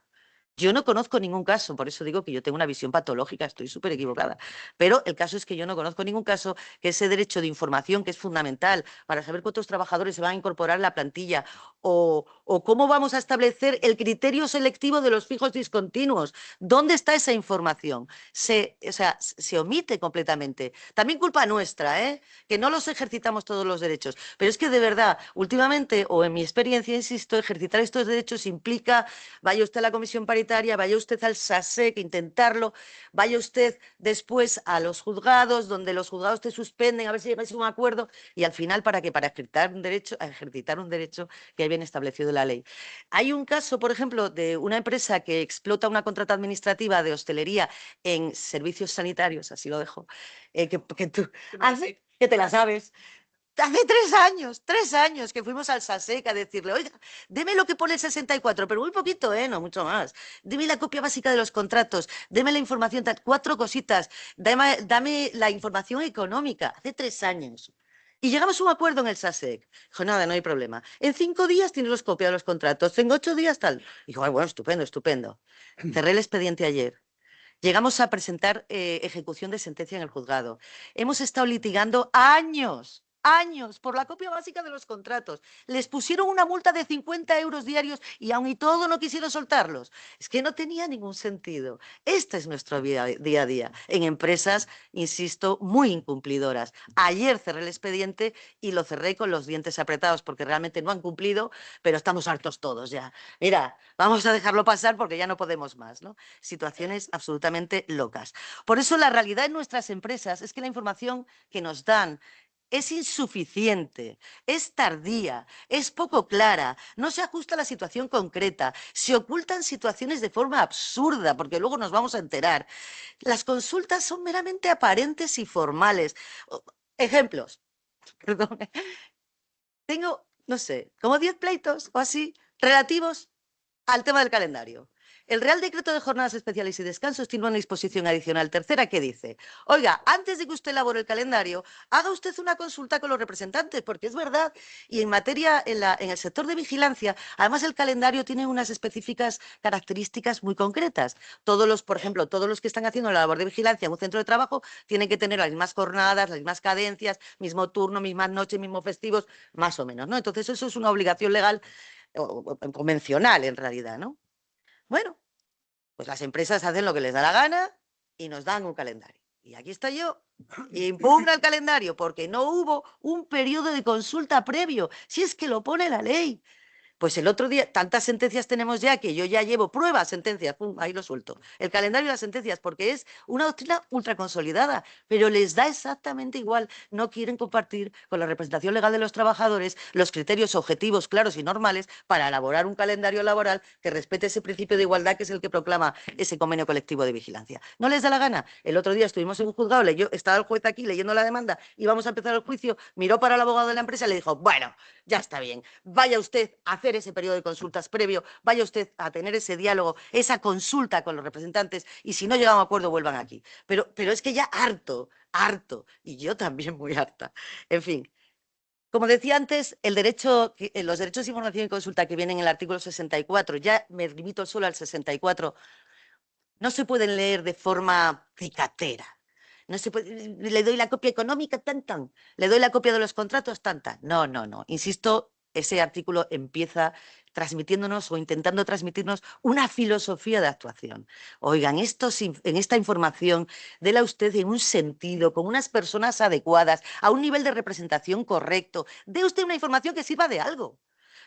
Yo no conozco ningún caso, por eso digo que yo tengo una visión patológica, estoy súper equivocada. Pero el caso es que yo no conozco ningún caso que ese derecho de información, que es fundamental para saber cuántos trabajadores se van a incorporar a la plantilla o cómo vamos a establecer el criterio selectivo de los fijos discontinuos. ¿Dónde está esa información? Se omite completamente. También culpa nuestra, que no los ejercitamos todos los derechos. Pero es que de verdad, últimamente, o en mi experiencia, insisto, ejercitar estos derechos implica, vaya usted a la comisión paritaria, vaya usted al SASEC, intentarlo, vaya usted después a los juzgados, donde los juzgados te suspenden, a ver si llegáis a un acuerdo, y al final, ¿para qué? Para ejercitar un derecho que hay bien establecido en la ley. Hay un caso, por ejemplo, de una empresa que explota una contrata administrativa de hostelería en servicios sanitarios, así lo dejo, que tú haces, que te la sabes. Hace 3 años que fuimos al SASEC a decirle, oiga, deme lo que pone el 64, pero muy poquito, no mucho más. Deme la copia básica de los contratos, deme la información, 4 cositas, dame la información económica. Hace 3 años. Y llegamos a un acuerdo en el SASEC. Dijo, nada, no hay problema. En 5 días tienes los copias de los contratos, en 8 días tal. Dijo, bueno, estupendo, estupendo. Cerré el expediente ayer. Llegamos a presentar ejecución de sentencia en el juzgado. Hemos estado litigando años por la copia básica de los contratos. Les pusieron una multa de 50 euros diarios y aun y todo no quisieron soltarlos. Es que no tenía ningún sentido. Este es nuestro día a día en empresas, insisto, muy incumplidoras. Ayer cerré el expediente y lo cerré con los dientes apretados porque realmente no han cumplido, pero estamos hartos todos ya. Mira, vamos a dejarlo pasar porque ya no podemos más, ¿no? Situaciones absolutamente locas. Por eso la realidad en nuestras empresas es que la información que nos dan es insuficiente, es tardía, es poco clara, no se ajusta a la situación concreta, se ocultan situaciones de forma absurda, porque luego nos vamos a enterar. Las consultas son meramente aparentes y formales. Ejemplos, perdón. Tengo, no sé, como 10 pleitos o así, relativos al tema del calendario. El Real Decreto de Jornadas Especiales y Descansos tiene una disposición adicional tercera que dice, oiga, antes de que usted elabore el calendario, haga usted una consulta con los representantes, porque es verdad, y en materia, en el sector de vigilancia, además el calendario tiene unas específicas características muy concretas. Por ejemplo, todos los que están haciendo la labor de vigilancia en un centro de trabajo tienen que tener las mismas jornadas, las mismas cadencias, mismo turno, mismas noches, mismos festivos, más o menos, ¿no? Entonces eso es una obligación legal o convencional en realidad, ¿no? Bueno, pues las empresas hacen lo que les da la gana y nos dan un calendario. Y aquí estoy yo, impugna el calendario porque no hubo un periodo de consulta previo, si es que lo pone la ley. Pues el otro día, tantas sentencias tenemos ya que yo ya llevo pruebas, sentencias, pum, ahí lo suelto. El calendario de las sentencias, porque es una doctrina ultra consolidada, pero les da exactamente igual. No quieren compartir con la representación legal de los trabajadores los criterios objetivos, claros y normales para elaborar un calendario laboral que respete ese principio de igualdad que es el que proclama ese convenio colectivo de vigilancia. ¿No les da la gana? El otro día estuvimos en un juzgado, estaba el juez aquí leyendo la demanda, íbamos a empezar el juicio, miró para el abogado de la empresa y le dijo, bueno, ya está bien, vaya usted a hacer ese periodo de consultas previo, vaya usted a tener ese diálogo, esa consulta con los representantes y si no llegan a un acuerdo vuelvan aquí. Pero es que ya harto, y yo también muy harta. En fin, como decía antes, los derechos de información y consulta que vienen en el artículo 64, ya me limito solo al 64, no se pueden leer de forma cicatera. No se puede, le doy la copia económica, tan. Le doy la copia de los contratos, tan. No. Insisto, ese artículo empieza transmitiéndonos o intentando transmitirnos una filosofía de actuación. Oigan, en esta información, déla usted en un sentido, con unas personas adecuadas, a un nivel de representación correcto. Dé usted una información que sirva de algo.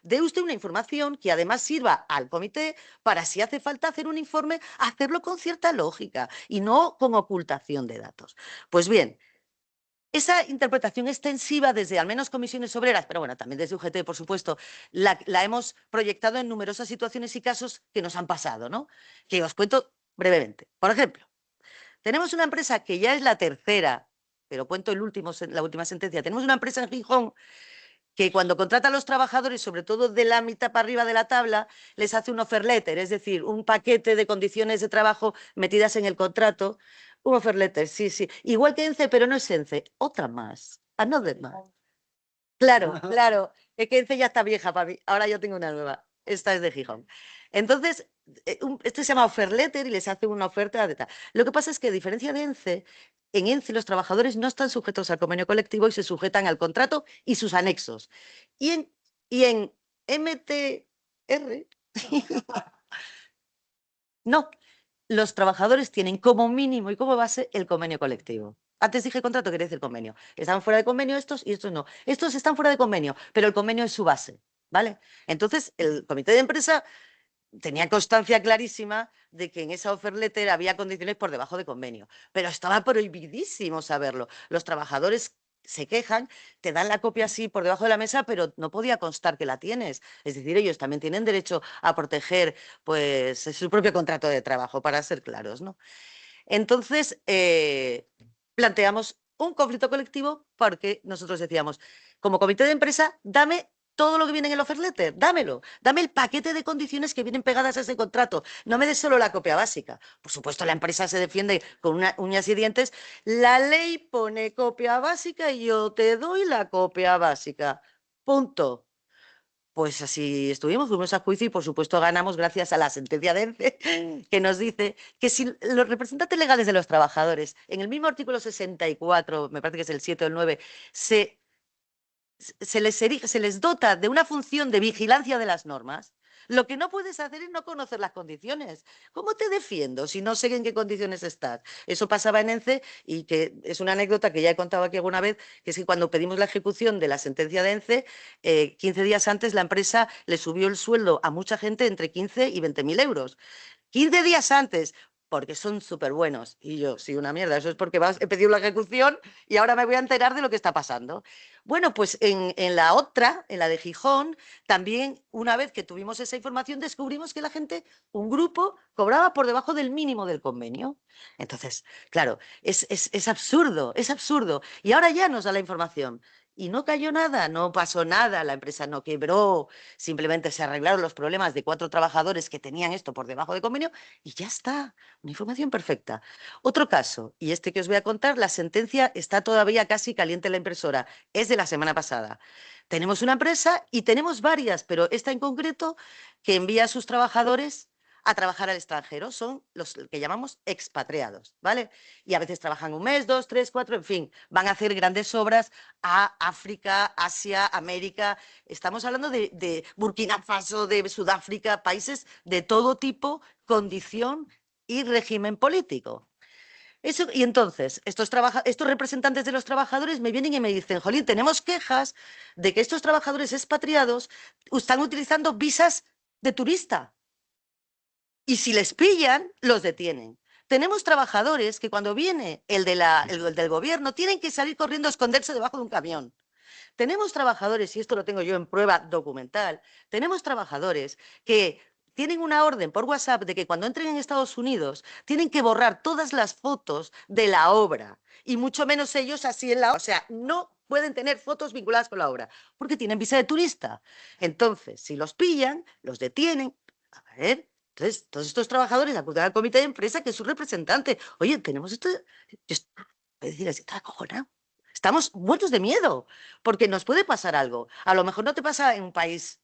Dé usted una información que además sirva al comité para, si hace falta hacer un informe, hacerlo con cierta lógica y no con ocultación de datos. Pues bien, esa interpretación extensiva desde al menos comisiones obreras, pero bueno, también desde UGT, por supuesto, la hemos proyectado en numerosas situaciones y casos que nos han pasado, ¿no? Que os cuento brevemente. Por ejemplo, tenemos una empresa que ya es la tercera, pero cuento la última sentencia. Tenemos una empresa en Gijón que cuando contrata a los trabajadores, sobre todo de la mitad para arriba de la tabla, les hace un offer letter, es decir, un paquete de condiciones de trabajo metidas en el contrato. Un offer letter, sí. Igual que ENCE, pero no es ENCE, otra más, another más. Claro, es que ENCE ya está vieja para mí, ahora yo tengo una nueva, esta es de Gijón. Entonces, esto se llama offer letter y les hace una oferta de tal. Lo que pasa es que, a diferencia de ENCE, en ENCE los trabajadores no están sujetos al convenio colectivo y se sujetan al contrato y sus anexos. Y en MTR, no, los trabajadores tienen como mínimo y como base el convenio colectivo. Antes dije contrato, quería decir convenio. Están fuera de convenio estos y estos no. Estos están fuera de convenio, pero el convenio es su base, ¿vale? Entonces, el comité de empresa tenía constancia clarísima de que en esa offer letter había condiciones por debajo de convenio, pero estaba prohibidísimo saberlo. Los trabajadores se quejan, te dan la copia así por debajo de la mesa, pero no podía constar que la tienes. Es decir, ellos también tienen derecho a proteger pues, su propio contrato de trabajo, para ser claros, ¿no? Entonces, planteamos un conflicto colectivo porque nosotros decíamos, como comité de empresa, dame todo lo que viene en el offer letter, dámelo, dame el paquete de condiciones que vienen pegadas a ese contrato, no me des solo la copia básica. Por supuesto, la empresa se defiende con uñas y dientes, la ley pone copia básica y yo te doy la copia básica, punto. Pues así estuvimos, fuimos a juicio y por supuesto ganamos gracias a la sentencia de ENCE que nos dice que si los representantes legales de los trabajadores, en el mismo artículo 64, me parece que es el 7 o el 9, se les dota de una función de vigilancia de las normas, lo que no puedes hacer es no conocer las condiciones. ¿Cómo te defiendo si no sé en qué condiciones estás? Eso pasaba en ENCE y que es una anécdota que ya he contado aquí alguna vez, que es que cuando pedimos la ejecución de la sentencia de ENCE, 15 días antes la empresa le subió el sueldo a mucha gente entre 15 y 20.000 euros. 15 días antes, porque son súper buenos. Y yo, sí, una mierda, eso es porque he pedido la ejecución y ahora me voy a enterar de lo que está pasando. Bueno, pues en la otra, en la de Gijón, también una vez que tuvimos esa información descubrimos que la gente, un grupo, cobraba por debajo del mínimo del convenio. Entonces, claro, es absurdo, es absurdo. Y ahora ya nos da la información. Y no cayó nada, no pasó nada, la empresa no quebró, simplemente se arreglaron los problemas de 4 trabajadores que tenían esto por debajo del convenio y ya está, una información perfecta. Otro caso, y este que os voy a contar, la sentencia está todavía casi caliente en la impresora, es de la semana pasada. Tenemos una empresa y tenemos varias, pero esta en concreto que envía a sus trabajadores a trabajar al extranjero, son los que llamamos expatriados, ¿vale? Y a veces trabajan 1 mes, 2, 3, 4, en fin, van a hacer grandes obras a África, Asia, América. Estamos hablando de Burkina Faso, de Sudáfrica, países de todo tipo, condición y régimen político. Eso, y entonces, estos representantes de los trabajadores me vienen y me dicen, Jolín, tenemos quejas de que estos trabajadores expatriados están utilizando visas de turista. Y si les pillan, los detienen. Tenemos trabajadores que cuando viene el del gobierno tienen que salir corriendo a esconderse debajo de un camión. Tenemos trabajadores, y esto lo tengo yo en prueba documental, tenemos trabajadores que tienen una orden por WhatsApp de que cuando entren en Estados Unidos tienen que borrar todas las fotos de la obra y mucho menos ellos así en la obra. O sea, no pueden tener fotos vinculadas con la obra porque tienen visa de turista. Entonces, si los pillan, los detienen. A ver, entonces todos estos trabajadores acuden al comité de empresa que es su representante. Oye, tenemos esto. Es decir, está acojonado. Estamos muertos de miedo, porque nos puede pasar algo. A lo mejor no te pasa en un país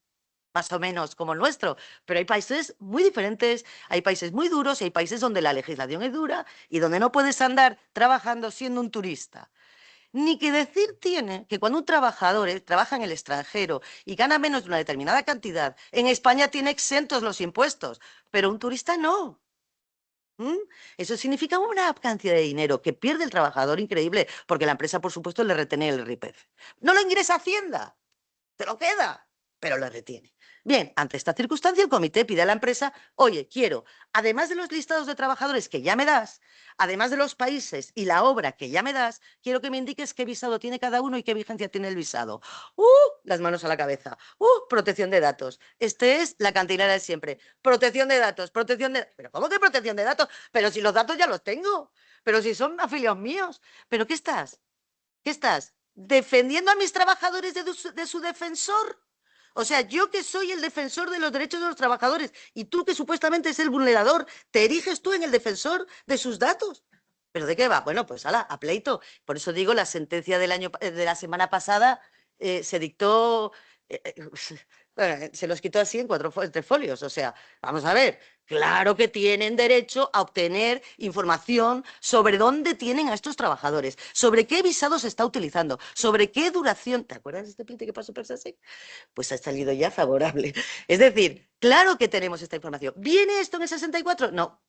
más o menos como el nuestro, pero hay países muy diferentes, hay países muy duros y hay países donde la legislación es dura y donde no puedes andar trabajando siendo un turista. Ni que decir tiene que cuando un trabajador trabaja en el extranjero y gana menos de una determinada cantidad, en España tiene exentos los impuestos, pero un turista no. Eso significa una cantidad de dinero que pierde el trabajador increíble, porque la empresa, por supuesto, le retiene el IRPF. No lo ingresa Hacienda, te lo queda, pero lo retiene. Bien, ante esta circunstancia, el comité pide a la empresa, oye, quiero, además de los listados de trabajadores que ya me das, además de los países y la obra que ya me das, quiero que me indiques qué visado tiene cada uno y qué vigencia tiene el visado. Las manos a la cabeza. Protección de datos. Este es la cantinera de siempre. Protección de datos, protección de... ¿Pero cómo que protección de datos? Pero si los datos ya los tengo. Pero si son afiliados míos. ¿Pero qué estás? ¿Qué estás? ¿Defendiendo a mis trabajadores de su defensor? O sea, yo que soy el defensor de los derechos de los trabajadores y tú que supuestamente es el vulnerador, ¿te eriges tú en el defensor de sus datos? ¿Pero de qué va? Bueno, pues a pleito. Por eso digo, la sentencia de la semana pasada se dictó, se los quitó así en 3 folios. O sea, vamos a ver, claro que tienen derecho a obtener información sobre dónde tienen a estos trabajadores, sobre qué visado se está utilizando, sobre qué duración. ¿Te acuerdas de este pleito que pasó por Sasek? Pues ha salido ya favorable. Es decir, claro que tenemos esta información. ¿Viene esto en el 64? No.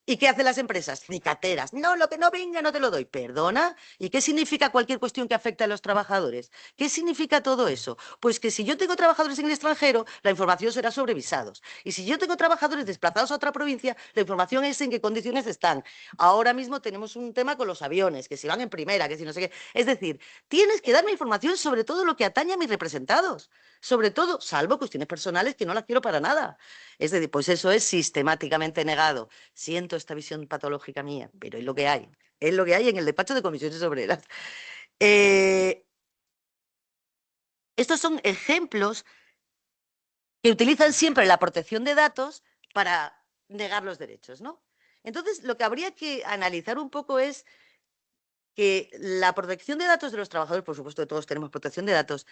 ¿Y qué hacen las empresas? Cicateras. No, lo que no venga no te lo doy. ¿Perdona? ¿Y qué significa cualquier cuestión que afecte a los trabajadores? ¿Qué significa todo eso? Pues que si yo tengo trabajadores en el extranjero, la información será sobre visados. Y si yo tengo trabajadores desplazados a otra provincia, la información es en qué condiciones están. Ahora mismo tenemos un tema con los aviones, que si van en primera, que si no sé qué. Es decir, tienes que darme información sobre todo lo que atañe a mis representados. Sobre todo, salvo cuestiones personales que no las quiero para nada. Es decir, pues eso es sistemáticamente negado. Siento esta visión patológica mía, pero es lo que hay. Es lo que hay en el despacho de comisiones obreras. Estos son ejemplos que utilizan siempre la protección de datos para negar los derechos, ¿no? Entonces, lo que habría que analizar un poco es que la protección de datos de los trabajadores, por supuesto que todos tenemos protección de datos,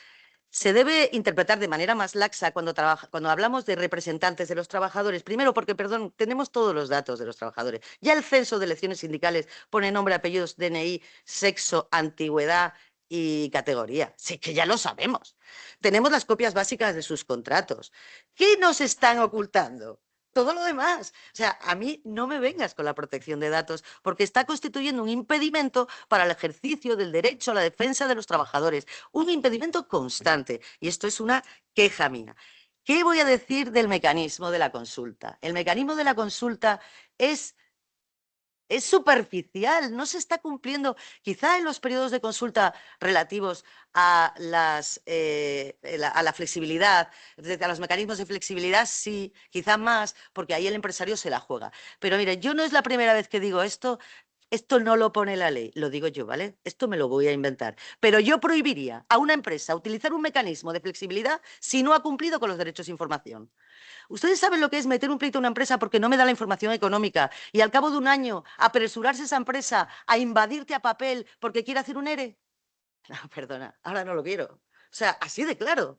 se debe interpretar de manera más laxa cuando hablamos de representantes de los trabajadores. Primero, porque, perdón, tenemos todos los datos de los trabajadores. Ya el censo de elecciones sindicales pone nombre, apellidos, DNI, sexo, antigüedad y categoría. Sí, que ya lo sabemos. Tenemos las copias básicas de sus contratos. ¿Qué nos están ocultando? Todo lo demás. O sea, a mí no me vengas con la protección de datos porque está constituyendo un impedimento para el ejercicio del derecho a la defensa de los trabajadores. Un impedimento constante. Y esto es una queja mía. ¿Qué voy a decir del mecanismo de la consulta? El mecanismo de la consulta es superficial, no se está cumpliendo. Quizá en los periodos de consulta relativos a la flexibilidad, a los mecanismos de flexibilidad, sí, quizá más, porque ahí el empresario se la juega. Pero mire, yo no es la primera vez que digo esto. Esto no lo pone la ley, lo digo yo, ¿vale? Esto me lo voy a inventar. Pero yo prohibiría a una empresa utilizar un mecanismo de flexibilidad si no ha cumplido con los derechos de información. ¿Ustedes saben lo que es meter un pleito a una empresa porque no me da la información económica y al cabo de un año apresurarse esa empresa a invadirte a papel porque quiere hacer un ERE? No, perdona, ahora no lo quiero. O sea, así de claro.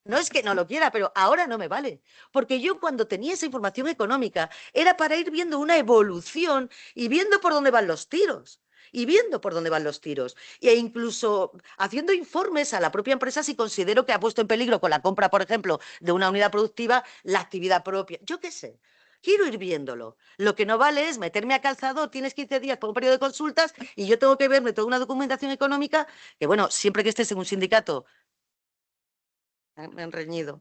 No es que no lo quiera, pero ahora no me vale. Porque yo cuando tenía esa información económica era para ir viendo una evolución y viendo por dónde van los tiros. Y viendo por dónde van los tiros. E incluso haciendo informes a la propia empresa si considero que ha puesto en peligro con la compra, por ejemplo, de una unidad productiva, la actividad propia. Yo qué sé. Quiero ir viéndolo. Lo que no vale es meterme a calzador, tienes 15 días por un periodo de consultas y yo tengo que verme toda una documentación económica que, bueno, siempre que estés en un sindicato, me han reñido.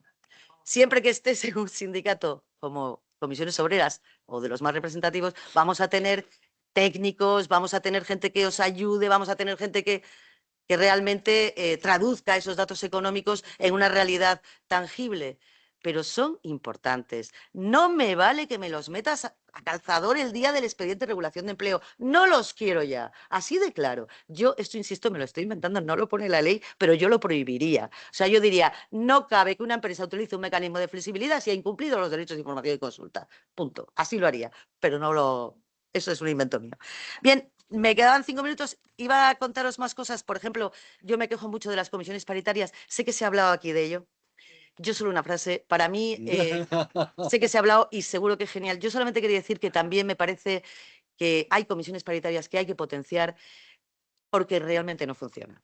Siempre que estés en un sindicato como comisiones obreras o de los más representativos, vamos a tener técnicos, vamos a tener gente que os ayude, vamos a tener gente que realmente traduzca esos datos económicos en una realidad tangible. Pero son importantes. No me vale que me los metas a calzador el día del expediente de regulación de empleo. No los quiero ya. Así de claro. Yo esto, insisto, me lo estoy inventando, no lo pone la ley, pero yo lo prohibiría. O sea, yo diría, no cabe que una empresa utilice un mecanismo de flexibilidad si ha incumplido los derechos de información y consulta. Punto. Así lo haría, pero no lo... Eso es un invento mío. Bien, me quedaban 5 minutos. Iba a contaros más cosas. Por ejemplo, yo me quejo mucho de las comisiones paritarias. Sé que se ha hablado aquí de ello. Yo solo una frase. Para mí, sé que se ha hablado y seguro que es genial. Yo solamente quería decir que también me parece que hay comisiones paritarias que hay que potenciar porque realmente no funcionan.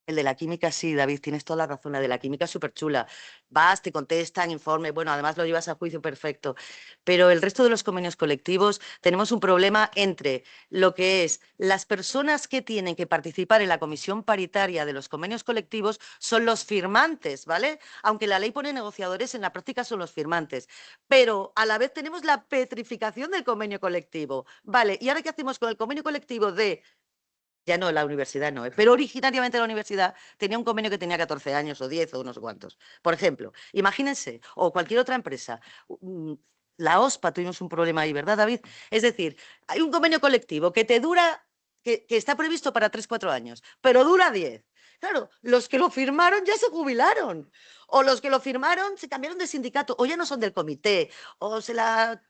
El de la química, sí, David, tienes toda la razón. La de la química es súper chula. Vas, te contestan, informe, bueno, además lo llevas a juicio perfecto. Pero el resto de los convenios colectivos tenemos un problema entre lo que es las personas que tienen que participar en la comisión paritaria de los convenios colectivos son los firmantes, ¿vale? Aunque la ley pone negociadores, en la práctica son los firmantes. Pero a la vez tenemos la petrificación del convenio colectivo. Vale, ¿y ahora qué hacemos con el convenio colectivo de... Ya no, la universidad no, pero originariamente la universidad tenía un convenio que tenía 14 años o 10 o no sé cuántos. Por ejemplo, imagínense, o cualquier otra empresa, la OSPA tuvimos un problema ahí, ¿verdad, David? Es decir, hay un convenio colectivo que te dura, que está previsto para 3, 4 años, pero dura 10. Claro, los que lo firmaron ya se jubilaron, o los que lo firmaron se cambiaron de sindicato, o ya no son del comité, o se la...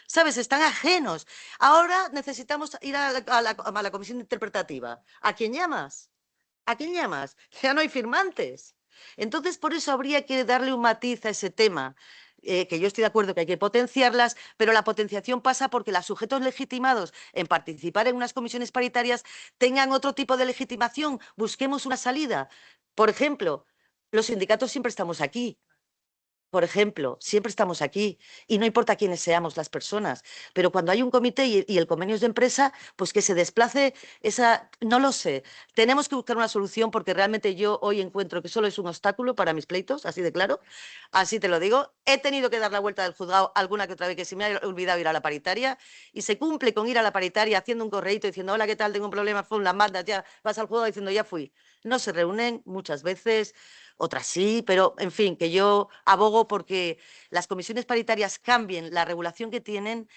¿Sabes? Están ajenos. Ahora necesitamos ir a la comisión interpretativa. ¿A quién llamas? ¿A quién llamas? Ya no hay firmantes. Entonces, por eso habría que darle un matiz a ese tema, que yo estoy de acuerdo que hay que potenciarlas, pero la potenciación pasa porque los sujetos legitimados en participar en unas comisiones paritarias tengan otro tipo de legitimación. Busquemos una salida. Por ejemplo, los sindicatos siempre estamos aquí. Por ejemplo, siempre estamos aquí y no importa quiénes seamos las personas, pero cuando hay un comité y el convenio es de empresa, pues que se desplace esa... No lo sé. Tenemos que buscar una solución porque realmente yo hoy encuentro que solo es un obstáculo para mis pleitos, así de claro. Así te lo digo. He tenido que dar la vuelta del juzgado alguna que otra vez que se me ha olvidado ir a la paritaria y se cumple con ir a la paritaria haciendo un correíto diciendo hola, ¿qué tal? Tengo un problema, fue las mandas, ya vas al juzgado diciendo ya fui. No se reúnen muchas veces. Otras sí, pero en fin, que yo abogo porque las comisiones paritarias cambien la regulación que tienen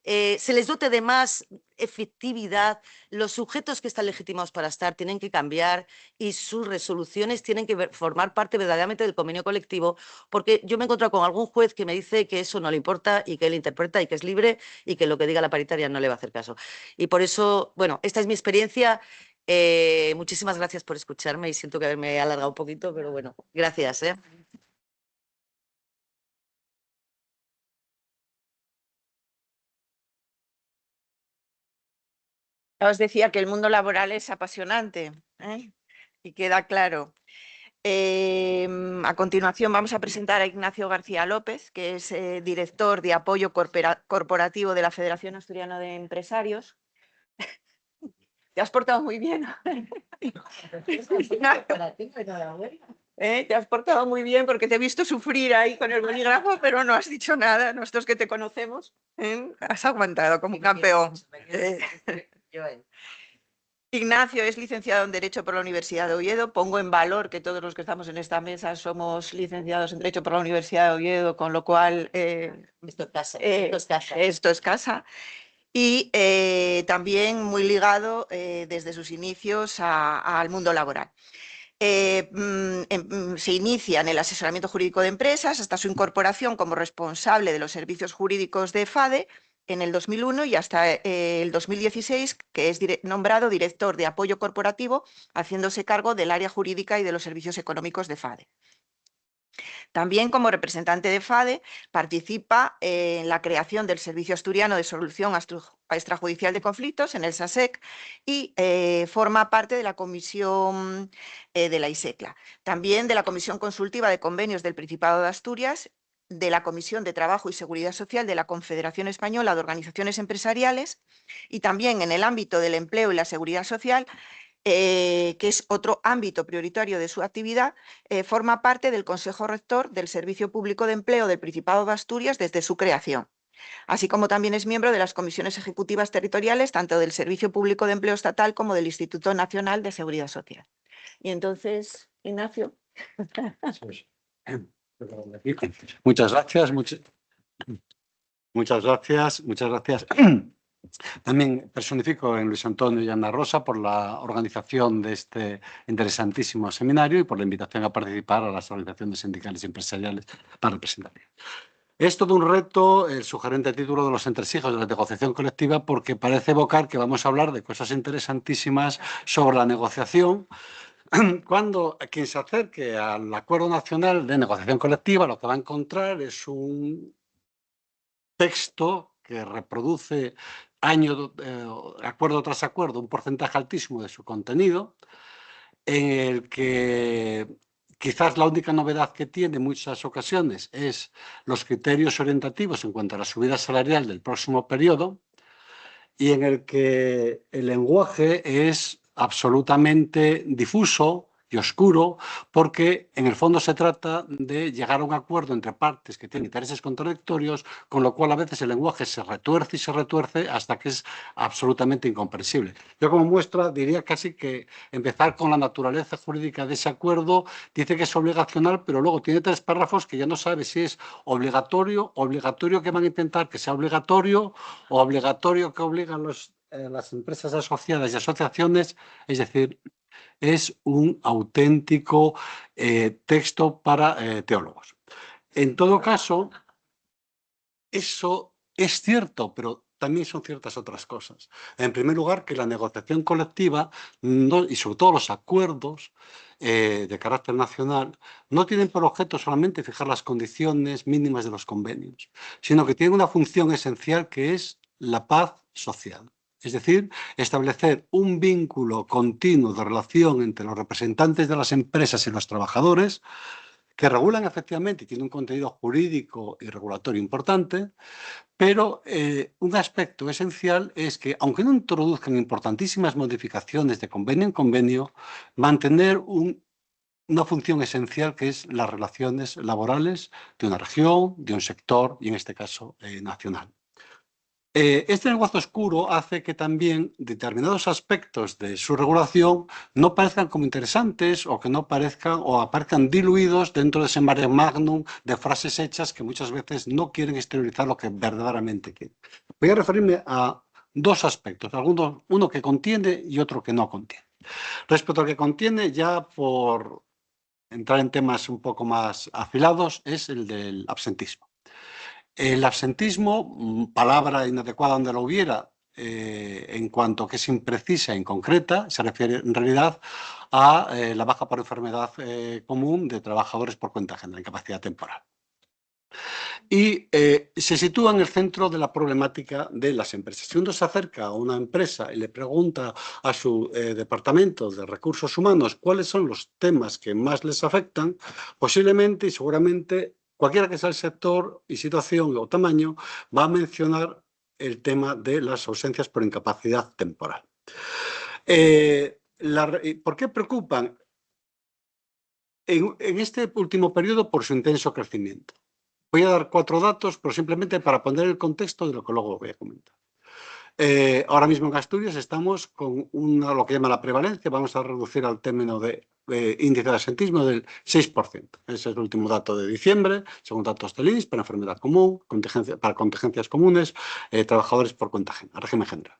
se les dote de más efectividad, los sujetos que están legitimados para estar tienen que cambiar y sus resoluciones tienen que formar parte verdaderamente del convenio colectivo, porque yo me he encontrado con algún juez que me dice que eso no le importa y que él interpreta y que es libre y que lo que diga la paritaria no le va a hacer caso. Y por eso, bueno, esta es mi experiencia. Muchísimas gracias por escucharme y siento que haberme alargado un poquito, pero bueno, gracias. Os decía que el mundo laboral es apasionante, ¿eh? Y queda claro. A continuación vamos a presentar a Ignacio García López, que es director de apoyo corporativo de la Federación Asturiana de Empresarios. Te has portado muy bien. Te has portado muy bien porque te he visto sufrir ahí con el bolígrafo, pero no has dicho nada. Nosotros que te conocemos, has aguantado como un campeón. Ignacio es licenciado en Derecho por la Universidad de Oviedo. Pongo en valor que todos los que estamos en esta mesa somos licenciados en Derecho por la Universidad de Oviedo, con lo cual Esto es casa. Esto es casa. Y también muy ligado desde sus inicios al mundo laboral. Se inicia en el asesoramiento jurídico de empresas hasta su incorporación como responsable de los servicios jurídicos de FADE en el 2001 y hasta el 2016, que es nombrado director de apoyo corporativo, haciéndose cargo del área jurídica y de los servicios económicos de FADE. También como representante de FADE participa en la creación del Servicio Asturiano de Solución Extrajudicial de Conflictos, en el SASEC, y forma parte de la comisión de la ISECLA. También de la Comisión Consultiva de Convenios del Principado de Asturias, de la Comisión de Trabajo y Seguridad Social de la Confederación Española de Organizaciones Empresariales y también en el ámbito del empleo y la seguridad social, que es otro ámbito prioritario de su actividad, forma parte del Consejo Rector del Servicio Público de Empleo del Principado de Asturias desde su creación, así como también es miembro de las comisiones ejecutivas territoriales tanto del Servicio Público de Empleo Estatal como del Instituto Nacional de Seguridad Social. Y entonces, Ignacio. Muchas gracias. Muchas gracias. También personifico en Luis Antonio y Ana Rosa por la organización de este interesantísimo seminario y por la invitación a participar a las organizaciones sindicales y empresariales para representar. Es todo un reto el sugerente título de los entresijos de la negociación colectiva porque parece evocar que vamos a hablar de cosas interesantísimas sobre la negociación, cuando quien se acerque al Acuerdo Nacional de Negociación Colectiva lo que va a encontrar es un texto que reproduce acuerdo tras acuerdo un porcentaje altísimo de su contenido, en el que quizás la única novedad que tiene en muchas ocasiones es los criterios orientativos en cuanto a la subida salarial del próximo periodo, y en el que el lenguaje es absolutamente difuso y oscuro, porque en el fondo se trata de llegar a un acuerdo entre partes que tienen intereses contradictorios, con lo cual a veces el lenguaje se retuerce y se retuerce hasta que es absolutamente incomprensible. Yo como muestra diría casi que empezar con la naturaleza jurídica de ese acuerdo. Dice que es obligacional, pero luego tiene 3 párrafos que ya no sabe si es obligatorio que van a intentar que sea obligatorio, o obligatorio que obligan las empresas asociadas y asociaciones. Es decir, es un auténtico texto para teólogos. En todo caso, eso es cierto, pero también son ciertas otras cosas. En primer lugar, que la negociación colectiva y sobre todo los acuerdos de carácter nacional no tienen por objeto solamente fijar las condiciones mínimas de los convenios, sino que tienen una función esencial que es la paz social. Es decir, establecer un vínculo continuo de relación entre los representantes de las empresas y los trabajadores que regulan efectivamente y tienen un contenido jurídico y regulatorio importante, pero un aspecto esencial es que, aunque no introduzcan importantísimas modificaciones de convenio en convenio, mantener una función esencial que es las relaciones laborales de una región, de un sector y en este caso nacional. Este lenguaje oscuro hace que también determinados aspectos de su regulación no parezcan como interesantes o que no parezcan o aparezcan diluidos dentro de ese mare magnum de frases hechas que muchas veces no quieren exteriorizar lo que verdaderamente quieren. Voy a referirme a dos aspectos, uno que contiene y otro que no contiene. Respecto al que contiene, ya por entrar en temas un poco más afilados, es el del absentismo. El absentismo, palabra inadecuada donde lo hubiera, en cuanto que es imprecisa e incconcreta, se refiere en realidad a la baja por enfermedad común de trabajadores por cuenta ajena, incapacidad temporal. Y se sitúa en el centro de la problemática de las empresas. Si uno se acerca a una empresa y le pregunta a su departamento de recursos humanos cuáles son los temas que más les afectan, posiblemente y seguramente cualquiera que sea el sector y situación o tamaño va a mencionar el tema de las ausencias por incapacidad temporal. ¿Por qué preocupan? En este último periodo por su intenso crecimiento. Voy a dar 4 datos, pero simplemente para poner el contexto de lo que luego voy a comentar. Ahora mismo en Asturias estamos con lo que llama la prevalencia, vamos a reducir al término de índice de absentismo del 6%. Ese es el último dato de diciembre, según datos del INS, para enfermedad común, para contingencias comunes, trabajadores por cuenta ajena, régimen general.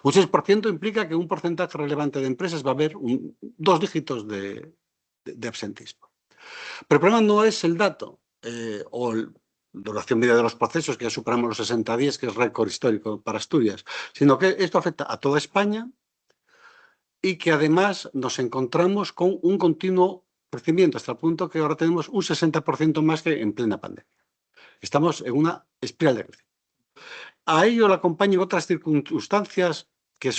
Un 6% implica que un porcentaje relevante de empresas va a haber 2 dígitos de absentismo. Pero el problema no es el dato o la duración media de los procesos, que ya superamos los 60 días, que es récord histórico para Asturias, sino que esto afecta a toda España y que además nos encontramos con un continuo crecimiento, hasta el punto que ahora tenemos un 60% más que en plena pandemia. Estamos en una espiral de crecimiento. A ello le acompañan otras circunstancias que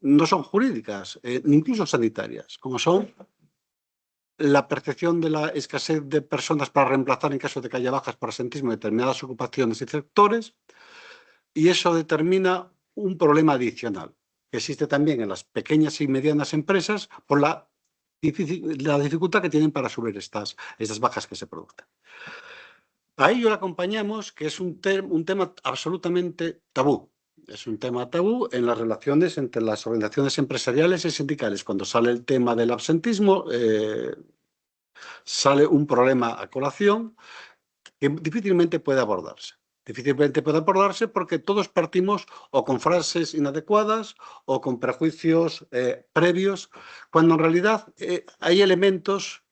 no son jurídicas, ni incluso sanitarias, como son la percepción de la escasez de personas para reemplazar en caso de que haya bajas por absentismo en determinadas ocupaciones y sectores, y eso determina un problema adicional que existe también en las pequeñas y medianas empresas por la dificultad que tienen para asumir estas bajas que se producen. A ello le acompañamos que es un tema absolutamente tabú. Es un tema tabú en las relaciones entre las organizaciones empresariales y sindicales. Cuando sale el tema del absentismo, sale un problema a colación que difícilmente puede abordarse. Difícilmente puede abordarse porque todos partimos o con frases inadecuadas o con prejuicios previos, cuando en realidad hay elementos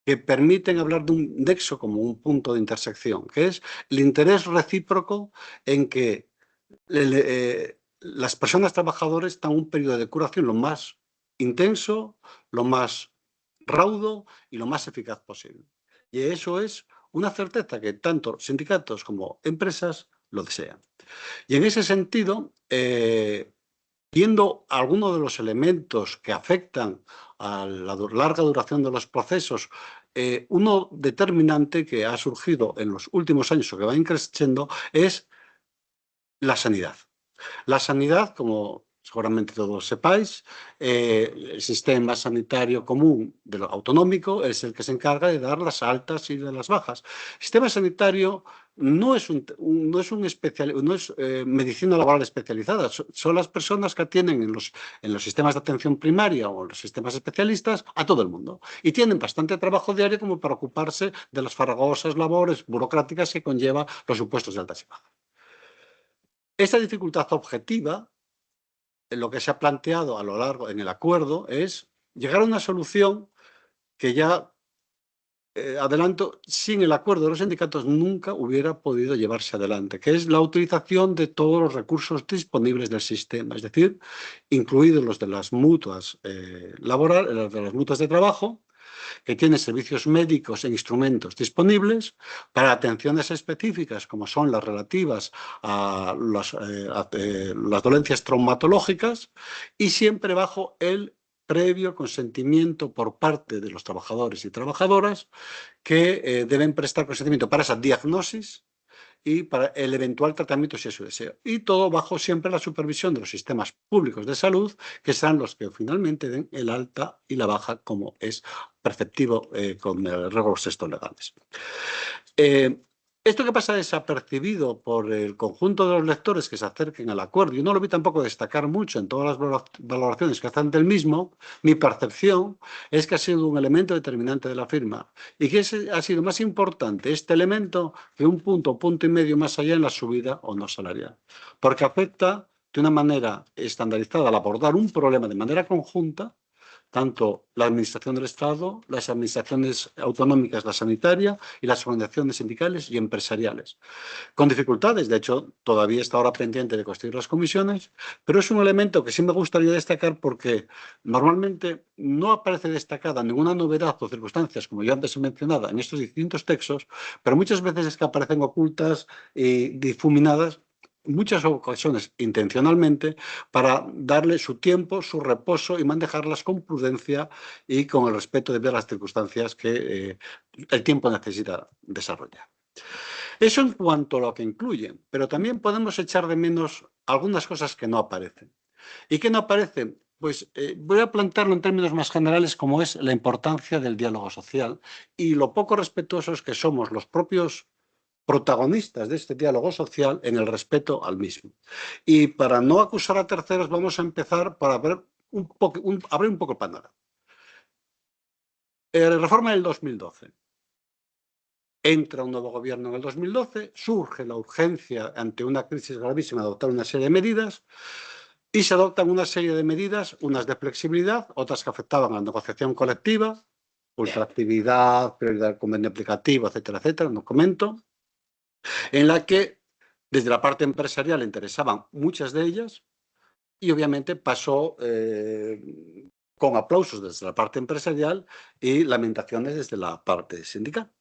que permiten hablar de un nexo como un punto de intersección, que es el interés recíproco en que las personas trabajadoras están en un periodo de curación lo más intenso, lo más raudo y lo más eficaz posible. Y eso es una certeza que tanto sindicatos como empresas lo desean. Y en ese sentido, viendo algunos de los elementos que afectan a la larga duración de los procesos, uno determinante que ha surgido en los últimos años o que va increciendo es la sanidad. La sanidad, como seguramente todos sepáis, el sistema sanitario común de lo autonómico es el que se encarga de dar las altas y de las bajas. El sistema sanitario no es medicina laboral especializada, son las personas que atienden en los sistemas de atención primaria o en los sistemas especialistas a todo el mundo. Y tienen bastante trabajo diario como para ocuparse de las farragosas labores burocráticas que conlleva los supuestos de altas y bajas. Esta dificultad objetiva, lo que se ha planteado a lo largo en el acuerdo, es llegar a una solución que ya, adelanto, sin el acuerdo de los sindicatos nunca hubiera podido llevarse adelante, que es la utilización de todos los recursos disponibles del sistema, es decir, incluidos los de las mutuas laborales, los de las mutuas de trabajo, que tiene servicios médicos e instrumentos disponibles para atenciones específicas como son las relativas a las dolencias traumatológicas y siempre bajo el previo consentimiento por parte de los trabajadores y trabajadoras que deben prestar consentimiento para esa diagnosis y para el eventual tratamiento si es su deseo. Y todo bajo siempre la supervisión de los sistemas públicos de salud, que serán los que finalmente den el alta y la baja, como es perceptivo con los textos legales. Esto que pasa desapercibido por el conjunto de los lectores que se acerquen al acuerdo, yo no lo vi tampoco destacar mucho en todas las valoraciones que hacen del mismo, mi percepción es que ha sido un elemento determinante de la firma y que ha sido más importante este elemento que un punto y medio más allá en la subida o no salarial, porque afecta de una manera estandarizada al abordar un problema de manera conjunta tanto la Administración del Estado, las administraciones autonómicas, la sanitaria y las organizaciones sindicales y empresariales. Con dificultades, de hecho, todavía está ahora pendiente de constituir las comisiones, pero es un elemento que sí me gustaría destacar porque normalmente no aparece destacada ninguna novedad o circunstancias, como yo antes he mencionado, en estos distintos textos, pero muchas veces es que aparecen ocultas y difuminadas muchas ocasiones intencionalmente para darle su tiempo, su reposo y manejarlas con prudencia y con el respeto de ver las circunstancias que el tiempo necesita desarrollar. Eso en cuanto a lo que incluye, pero también podemos echar de menos algunas cosas que no aparecen. ¿Y que no aparecen? Pues voy a plantearlo en términos más generales como es la importancia del diálogo social y lo poco respetuosos que somos los propios protagonistas de este diálogo social en el respeto al mismo. Y para no acusar a terceros, vamos a empezar para ver abrir un poco el panorama. Reforma del 2012. Entra un nuevo gobierno en el 2012, surge la urgencia ante una crisis gravísima de adoptar una serie de medidas y se adoptan una serie de medidas, unas de flexibilidad, otras que afectaban a la negociación colectiva, ultraactividad, prioridad del convenio aplicativo, etcétera, etcétera, no comento, en la que desde la parte empresarial interesaban muchas de ellas y obviamente pasó con aplausos desde la parte empresarial y lamentaciones desde la parte sindical.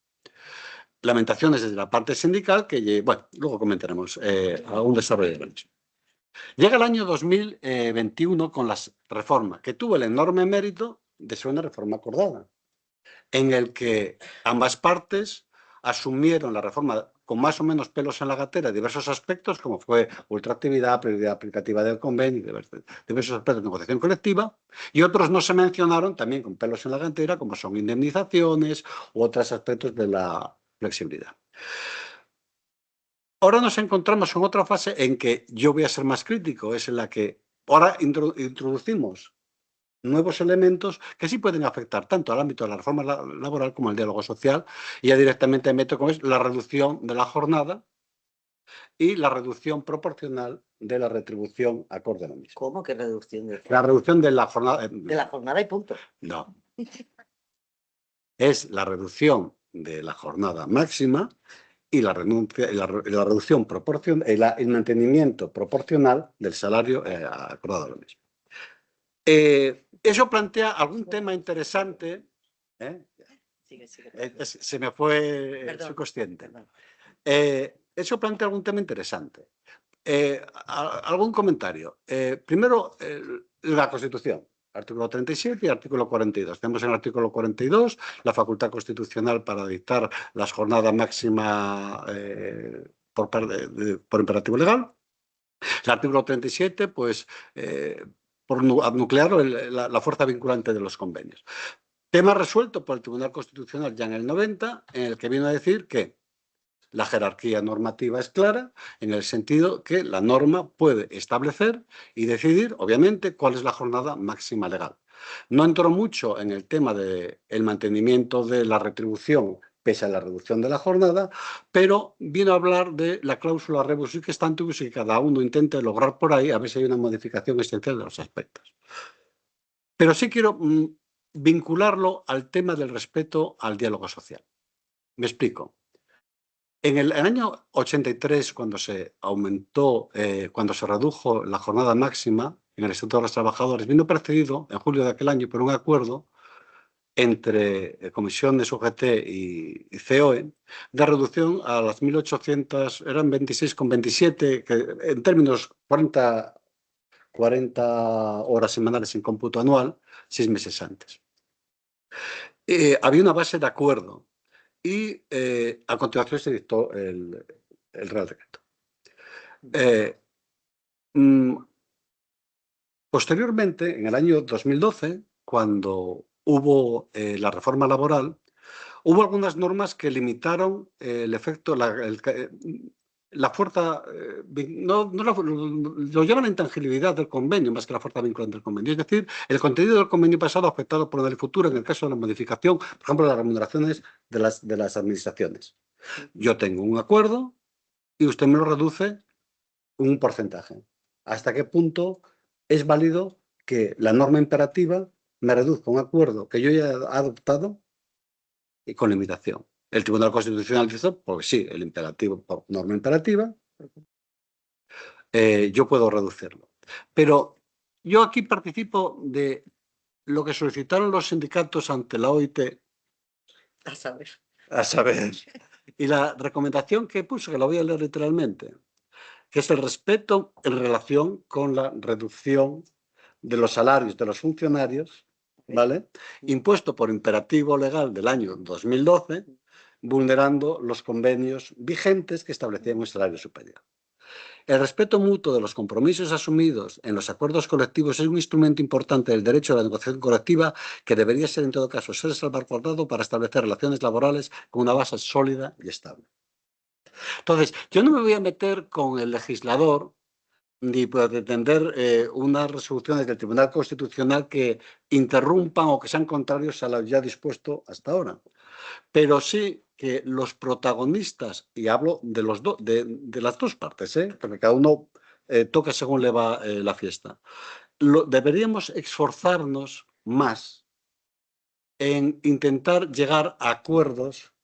Lamentaciones desde la parte sindical que, bueno, luego comentaremos a un desarrollo de la misma. Llega el año 2021 con la reforma, que tuvo el enorme mérito de ser una reforma acordada, en el que ambas partes asumieron la reforma con más o menos pelos en la gatera diversos aspectos, como fue ultraactividad, prioridad aplicativa del convenio, diversos aspectos de negociación colectiva, y otros no se mencionaron también con pelos en la gatera, como son indemnizaciones u otros aspectos de la flexibilidad. Ahora nos encontramos en otra fase en que yo voy a ser más crítico, es en la que ahora introducimos nuevos elementos que sí pueden afectar tanto al ámbito de la reforma laboral como al diálogo social, y ya directamente meto con la reducción de la jornada y la reducción proporcional de la retribución acorde a lo mismo. ¿Cómo que reducción? La reducción de la jornada... De la jornada y punto. No. Es la reducción de la jornada máxima y la reducción proporcional, el mantenimiento proporcional del salario acordado a lo mismo. Eso plantea algún tema interesante. Sigue. Se me fue el subconsciente. Eso plantea algún tema interesante. ¿Algún comentario? Primero, la Constitución. Artículo 37 y artículo 42. Tenemos en el artículo 42 la facultad constitucional para dictar las jornadas máximas por imperativo legal. El artículo 37, pues, por nuclear la fuerza vinculante de los convenios. Tema resuelto por el Tribunal Constitucional ya en el 90, en el que vino a decir que la jerarquía normativa es clara, en el sentido que la norma puede establecer y decidir, obviamente, cuál es la jornada máxima legal. No entró mucho en el tema del mantenimiento de la retribución pese a la reducción de la jornada, pero vino a hablar de la cláusula rebus sic stantibus y que cada uno intente lograr por ahí a ver si hay una modificación esencial de los aspectos. Pero sí quiero vincularlo al tema del respeto al diálogo social. Me explico. En el año 83, cuando se aumentó, cuando se redujo la jornada máxima en el Estatuto de los Trabajadores, vino precedido, en julio de aquel año, por un acuerdo entre comisiones UGT y COE de reducción a las 1.800, eran 26,27, que en términos 40 horas semanales en cómputo anual, 6 meses antes. Había una base de acuerdo. Y a continuación se dictó el Real Decreto. Posteriormente, en el año 2012, cuando hubo la reforma laboral, hubo algunas normas que limitaron el efecto, la fuerza, lo llaman la intangibilidad del convenio más que la fuerza vinculante del convenio. Es decir, el contenido del convenio pasado afectado por el futuro en el caso de la modificación, por ejemplo, de las remuneraciones de las administraciones. Yo tengo un acuerdo y usted me lo reduce un porcentaje. ¿Hasta qué punto es válido que la norma imperativa me reduzca un acuerdo que yo ya he adoptado y con limitación? El Tribunal Constitucional dice, pues sí, el imperativo, por norma imperativa, yo puedo reducirlo. Pero yo aquí participo de lo que solicitaron los sindicatos ante la OIT. A saber. A saber. Y la recomendación que puso, que la voy a leer literalmente, que es el respeto en relación con la reducción de los salarios de los funcionarios, ¿vale? Impuesto por imperativo legal del año 2012, vulnerando los convenios vigentes que establecían un salario superior. El respeto mutuo de los compromisos asumidos en los acuerdos colectivos es un instrumento importante del derecho a la negociación colectiva que debería ser, en todo caso, ser salvaguardado para establecer relaciones laborales con una base sólida y estable. Entonces, yo no me voy a meter con el legislador ni pretender unas resoluciones del Tribunal Constitucional que interrumpan o que sean contrarios a lo ya dispuesto hasta ahora. Pero sí que los protagonistas, y hablo de, de las dos partes, porque cada uno toca según le va la fiesta, deberíamos esforzarnos más en intentar llegar a acuerdos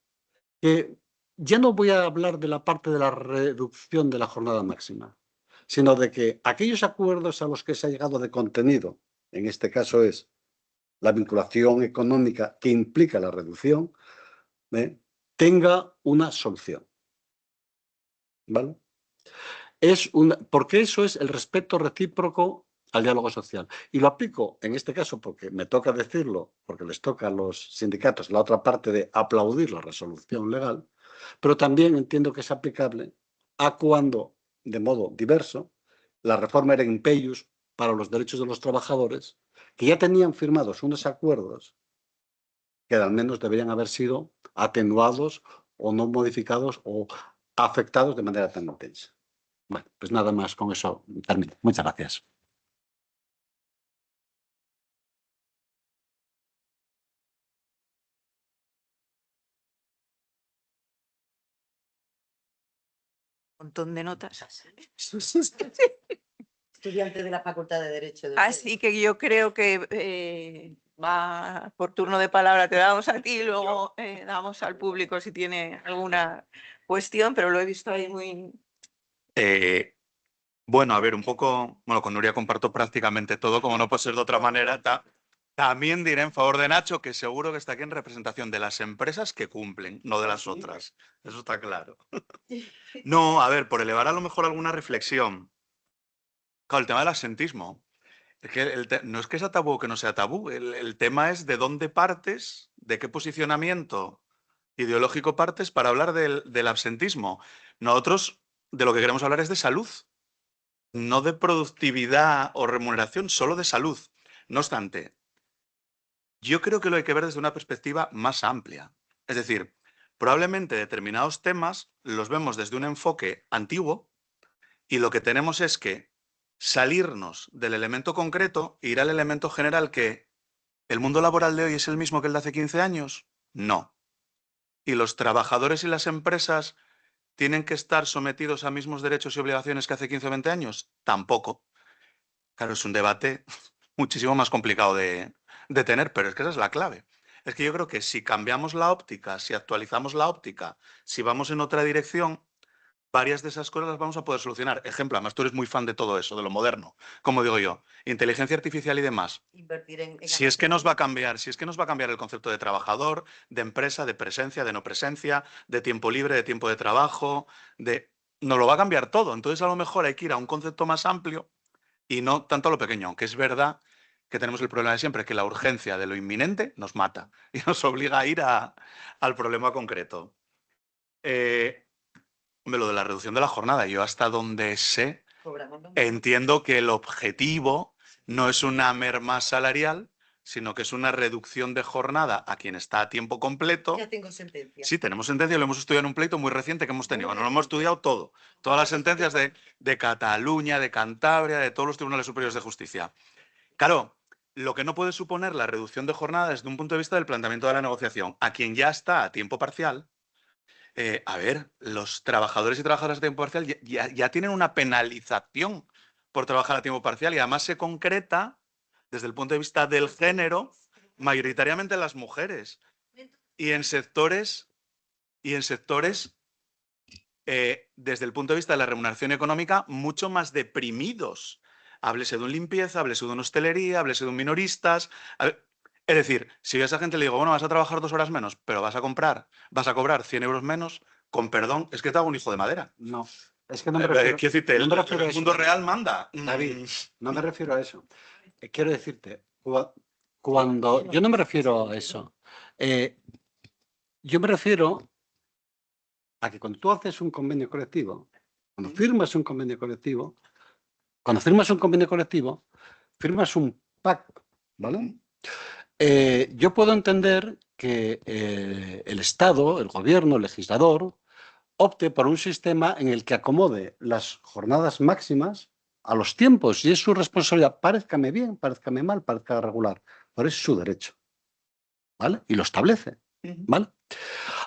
que ya no voy a hablar de la parte de la reducción de la jornada máxima, sino de que aquellos acuerdos a los que se ha llegado de contenido, en este caso es la vinculación económica que implica la reducción, tenga una solución. ¿Vale? Porque eso es el respeto recíproco al diálogo social. Y lo aplico en este caso porque me toca decirlo, porque les toca a los sindicatos la otra parte de aplaudir la resolución legal, pero también entiendo que es aplicable a cuando, de modo diverso, la reforma era impeius para los derechos de los trabajadores, que ya tenían firmados unos acuerdos que al menos deberían haber sido atenuados o no modificados o afectados de manera tan intensa. Bueno, pues nada más, con eso termino. Muchas gracias. Un montón de notas. Estudiante de la Facultad de Derecho de Así que yo creo que va por turno de palabra, te damos a ti y luego damos al público si tiene alguna cuestión, pero lo he visto ahí muy... Bueno, a ver, un poco, bueno, con Nuria comparto prácticamente todo, como no puede ser de otra manera. También diré en favor de Nacho que seguro que está aquí en representación de las empresas que cumplen, no de las otras. Eso está claro. No, a ver, por elevar a lo mejor alguna reflexión. Claro, el tema del absentismo. Es que no es que sea tabú o que no sea tabú. El tema es de dónde partes, de qué posicionamiento ideológico partes para hablar del absentismo. Nosotros de lo que queremos hablar es de salud, no de productividad o remuneración, solo de salud. No obstante, yo creo que lo hay que ver desde una perspectiva más amplia. Es decir, probablemente determinados temas los vemos desde un enfoque antiguo y lo que tenemos es que salirnos del elemento concreto e ir al elemento general que ¿el mundo laboral de hoy es el mismo que el de hace 15 años? No. ¿Y los trabajadores y las empresas tienen que estar sometidos a mismos derechos y obligaciones que hace 15 o 20 años? Tampoco. Claro, es un debate muchísimo más complicado de tener, pero es que esa es la clave. Es que yo creo que si cambiamos la óptica, si actualizamos la óptica, si vamos en otra dirección, varias de esas cosas las vamos a poder solucionar. Ejemplo, además tú eres muy fan de todo eso, de lo moderno, como digo yo, inteligencia artificial y demás. invertir en Si es que nos va a cambiar, si es que nos va a cambiar el concepto de trabajador, de empresa, de presencia, de no presencia, de tiempo libre, de tiempo de trabajo, nos lo va a cambiar todo. Entonces a lo mejor hay que ir a un concepto más amplio y no tanto a lo pequeño, aunque es verdad que tenemos el problema de siempre, que la urgencia de lo inminente nos mata y nos obliga a ir al problema concreto. Lo de la reducción de la jornada, yo hasta donde sé, entiendo que el objetivo no es una merma salarial, sino que es una reducción de jornada a quien está a tiempo completo. Ya tengo sentencia. Sí, tenemos sentencia, lo hemos estudiado en un pleito muy reciente que hemos tenido. Bueno, lo hemos estudiado todo. Todas las sentencias de Cataluña, de Cantabria, de todos los tribunales superiores de justicia. Claro, lo que no puede suponer la reducción de jornada desde un punto de vista del planteamiento de la negociación. A quien ya está a tiempo parcial, a ver, los trabajadores y trabajadoras a tiempo parcial ya tienen una penalización por trabajar a tiempo parcial y además se concreta desde el punto de vista del género mayoritariamente en las mujeres y en sectores desde el punto de vista de la remuneración económica mucho más deprimidos. Háblese de un limpieza, háblese de una hostelería, háblese de un minoristas. Es decir, si a esa gente le digo, bueno, vas a trabajar 2 horas menos, pero vas a cobrar 100 euros menos, con perdón, es que te hago un hijo de madera. No, es que no me refiero, Quiero decirte, no me refiero a el eso. mundo real manda. David, no me refiero a eso. Quiero decirte, cuando yo no me refiero a eso. Yo me refiero a que cuando tú haces un convenio colectivo, cuando firmas un convenio colectivo, firmas un pacto, ¿vale? Yo puedo entender que el Estado, el gobierno, el legislador, opte por un sistema en el que acomode las jornadas máximas a los tiempos y es su responsabilidad. Párezcame bien, párezcame mal, parezca regular, pero es su derecho, ¿vale? Y lo establece, ¿vale?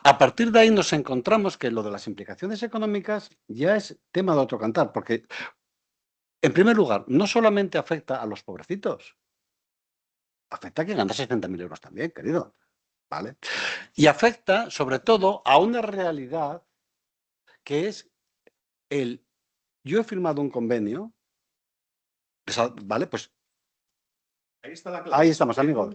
A partir de ahí nos encontramos que lo de las implicaciones económicas ya es tema de otro cantar, porque, en primer lugar, no solamente afecta a los pobrecitos, afecta a quien gana 60.000 euros también, querido, ¿vale? Y afecta, sobre todo, a una realidad que es yo he firmado un convenio, ¿vale? Pues ahí está la clave. Ahí estamos, amigo.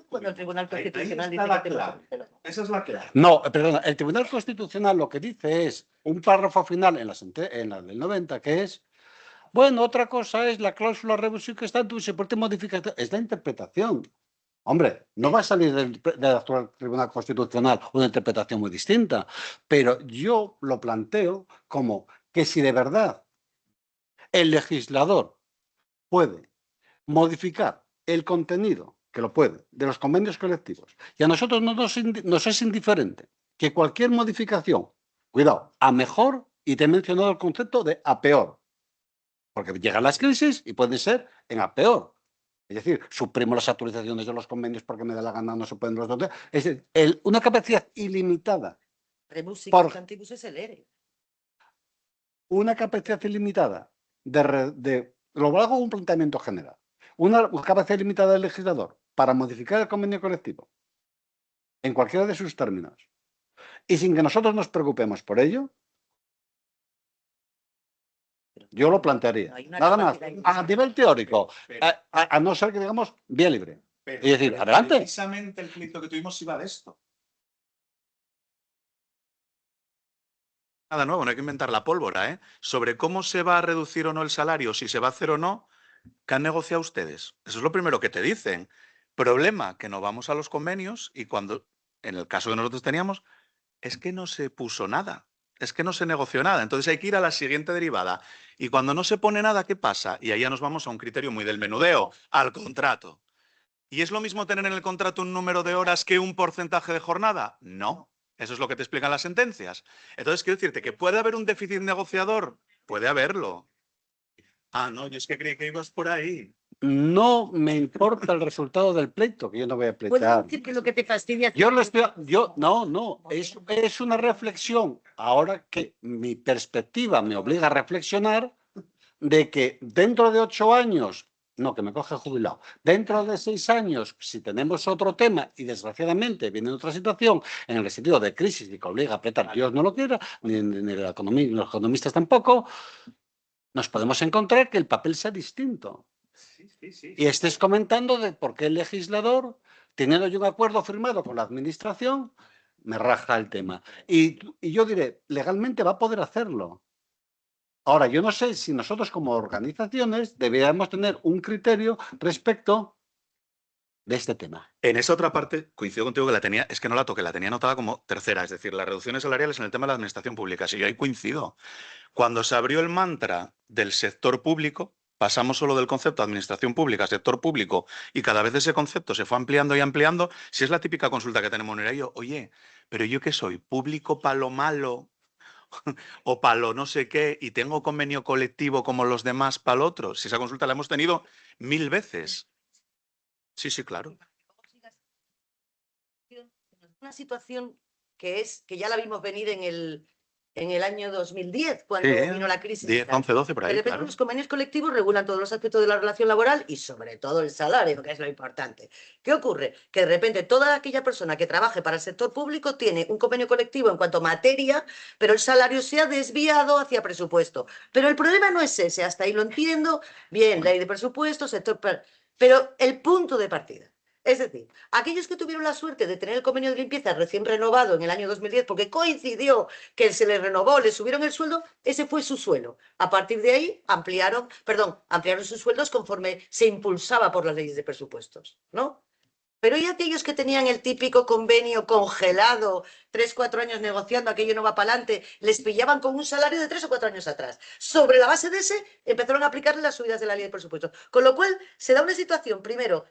Cuando el Tribunal Constitucional Ahí dice está la que clave. Esa es la clave. No, perdona, el Tribunal Constitucional lo que dice es un párrafo final en la del 90 que es, bueno, otra cosa es la cláusula rebus que está se puede modificar, es la interpretación. Hombre, no va a salir del actual Tribunal Constitucional una interpretación muy distinta, pero yo lo planteo como que si de verdad el legislador puede modificar el contenido, que lo puede, de los convenios colectivos, y a nosotros nos es indiferente que cualquier modificación, cuidado, a mejor, y te he mencionado el concepto de a peor, porque llegan las crisis y pueden ser en a peor. Es decir, suprimo las actualizaciones de los convenios porque me da la gana, no se pueden los dos. Es decir, una capacidad ilimitada. Rebus Por- cantibus es el ERE. Una capacidad ilimitada lo hago un planteamiento general. Una capacidad ilimitada del legislador para modificar el convenio colectivo en cualquiera de sus términos y sin que nosotros nos preocupemos por ello, yo lo plantearía. Hay una Nada más, capacidad a nivel teórico, a no ser que digamos vía libre. Pero, Y decir, adelante. Precisamente el pleito que tuvimos iba de esto. Nada nuevo, no hay que inventar la pólvora, ¿eh? Sobre cómo se va a reducir o no el salario, si se va a hacer o no, ¿qué han negociado ustedes? Eso es lo primero que te dicen. Problema, que no vamos a los convenios y cuando, en el caso que nosotros teníamos, es que no se puso nada, es que no se negoció nada. Entonces hay que ir a la siguiente derivada. Y cuando no se pone nada, ¿qué pasa? Y ahí ya nos vamos a un criterio muy del menudeo, al contrato. ¿Y es lo mismo tener en el contrato un número de horas que un porcentaje de jornada? No. Eso es lo que te explican las sentencias. Entonces, quiero decirte que puede haber un déficit negociador. Puede haberlo. Ah, no, yo es que creí que ibas por ahí. No me importa el resultado del pleito, que yo no voy a ¿Puedo pleitear. decir que lo que te fastidia? No, es una reflexión. Ahora que mi perspectiva me obliga a reflexionar de que dentro de 8 años, no, que me coge jubilado, dentro de 6 años, si tenemos otro tema y desgraciadamente viene otra situación en el sentido de crisis y que obliga a apretar, Dios no lo quiera, ni la economía, ni los economistas tampoco, nos podemos encontrar que el papel sea distinto. Y estés comentando de por qué el legislador, teniendo yo un acuerdo firmado con la administración, me raja el tema. Y yo diré, legalmente va a poder hacerlo. Ahora, yo no sé si nosotros como organizaciones deberíamos tener un criterio respecto de este tema. En esa otra parte, coincido contigo que la tenía, es que no la toqué, la tenía anotada como tercera, es decir, las reducciones salariales en el tema de la administración pública. Sí, yo ahí coincido. Cuando se abrió el mantra del sector público, pasamos solo del concepto de administración pública, sector público, y cada vez ese concepto se fue ampliando y ampliando, si es la típica consulta que tenemos en ello, oye, pero ¿yo qué soy? ¿Público para lo malo o para lo no sé qué y tengo convenio colectivo como los demás para lo otro? Si esa consulta la hemos tenido 1000 veces. Sí, sí, claro. Una situación que ya la vimos venir en el año 2010, cuando Sí, vino la crisis. 10, 11, 12 por De ahí, repente claro. los convenios colectivos regulan todos los aspectos de la relación laboral y sobre todo el salario, que es lo importante. ¿Qué ocurre? Que de repente toda aquella persona que trabaje para el sector público tiene un convenio colectivo en cuanto a materia, pero el salario se ha desviado hacia presupuesto. Pero el problema no es ese, hasta ahí lo entiendo. Bien, ley de presupuesto, sector... Pero el punto de partida. Es decir, aquellos que tuvieron la suerte de tener el convenio de limpieza recién renovado en el año 2010, porque coincidió que se les renovó, les subieron el sueldo, ese fue su sueldo. A partir de ahí ampliaron sus sueldos conforme se impulsaba por las leyes de presupuestos, ¿no? Pero ¿y aquellos que tenían el típico convenio congelado, 3, 4 años negociando, aquello no va para adelante, les pillaban con un salario de 3 o 4 años atrás? Sobre la base de ese, empezaron a aplicarle las subidas de la ley de presupuestos. Con lo cual, se da una situación, primero,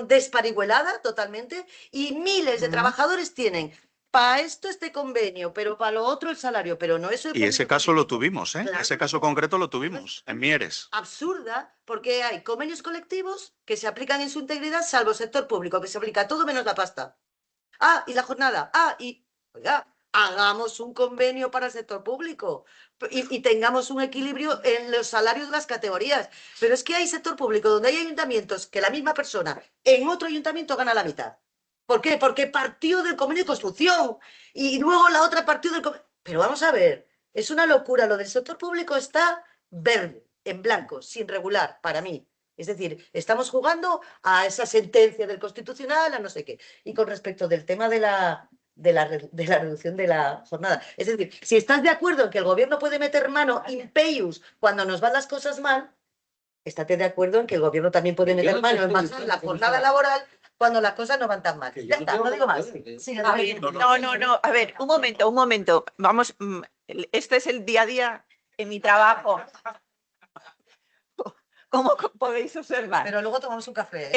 desparihuelada totalmente, y miles de trabajadores tienen para esto este convenio, pero para lo otro el salario, pero no eso. Y ese caso lo tuvimos, ¿eh? Claro. Ese caso concreto lo tuvimos, en Mieres. Absurda, porque hay convenios colectivos que se aplican en su integridad, salvo el sector público, que se aplica todo menos la pasta. Ah, y la jornada. Ah, y, oiga, hagamos un convenio para el sector público y tengamos un equilibrio en los salarios de las categorías. Pero es que hay sector público donde hay ayuntamientos que la misma persona en otro ayuntamiento gana la mitad. ¿Por qué? Porque partió del convenio de construcción y luego la otra partió del convenio. Pero vamos a ver, es una locura. Lo del sector público está verde, en blanco, sin regular, para mí. Es decir, estamos jugando a esa sentencia del Constitucional, a no sé qué. Y con respecto del tema de la reducción de la jornada. Es decir, si estás de acuerdo en que el gobierno puede meter mano in peius cuando nos van las cosas mal, estate de acuerdo en que el gobierno también puede meter mano en bajar la jornada laboral cuando las cosas no van tan mal. Ya está, no digo más. Sí, No. A ver, un momento. Vamos, este es el día a día en mi trabajo. Como podéis observar. Pero luego tomamos un café.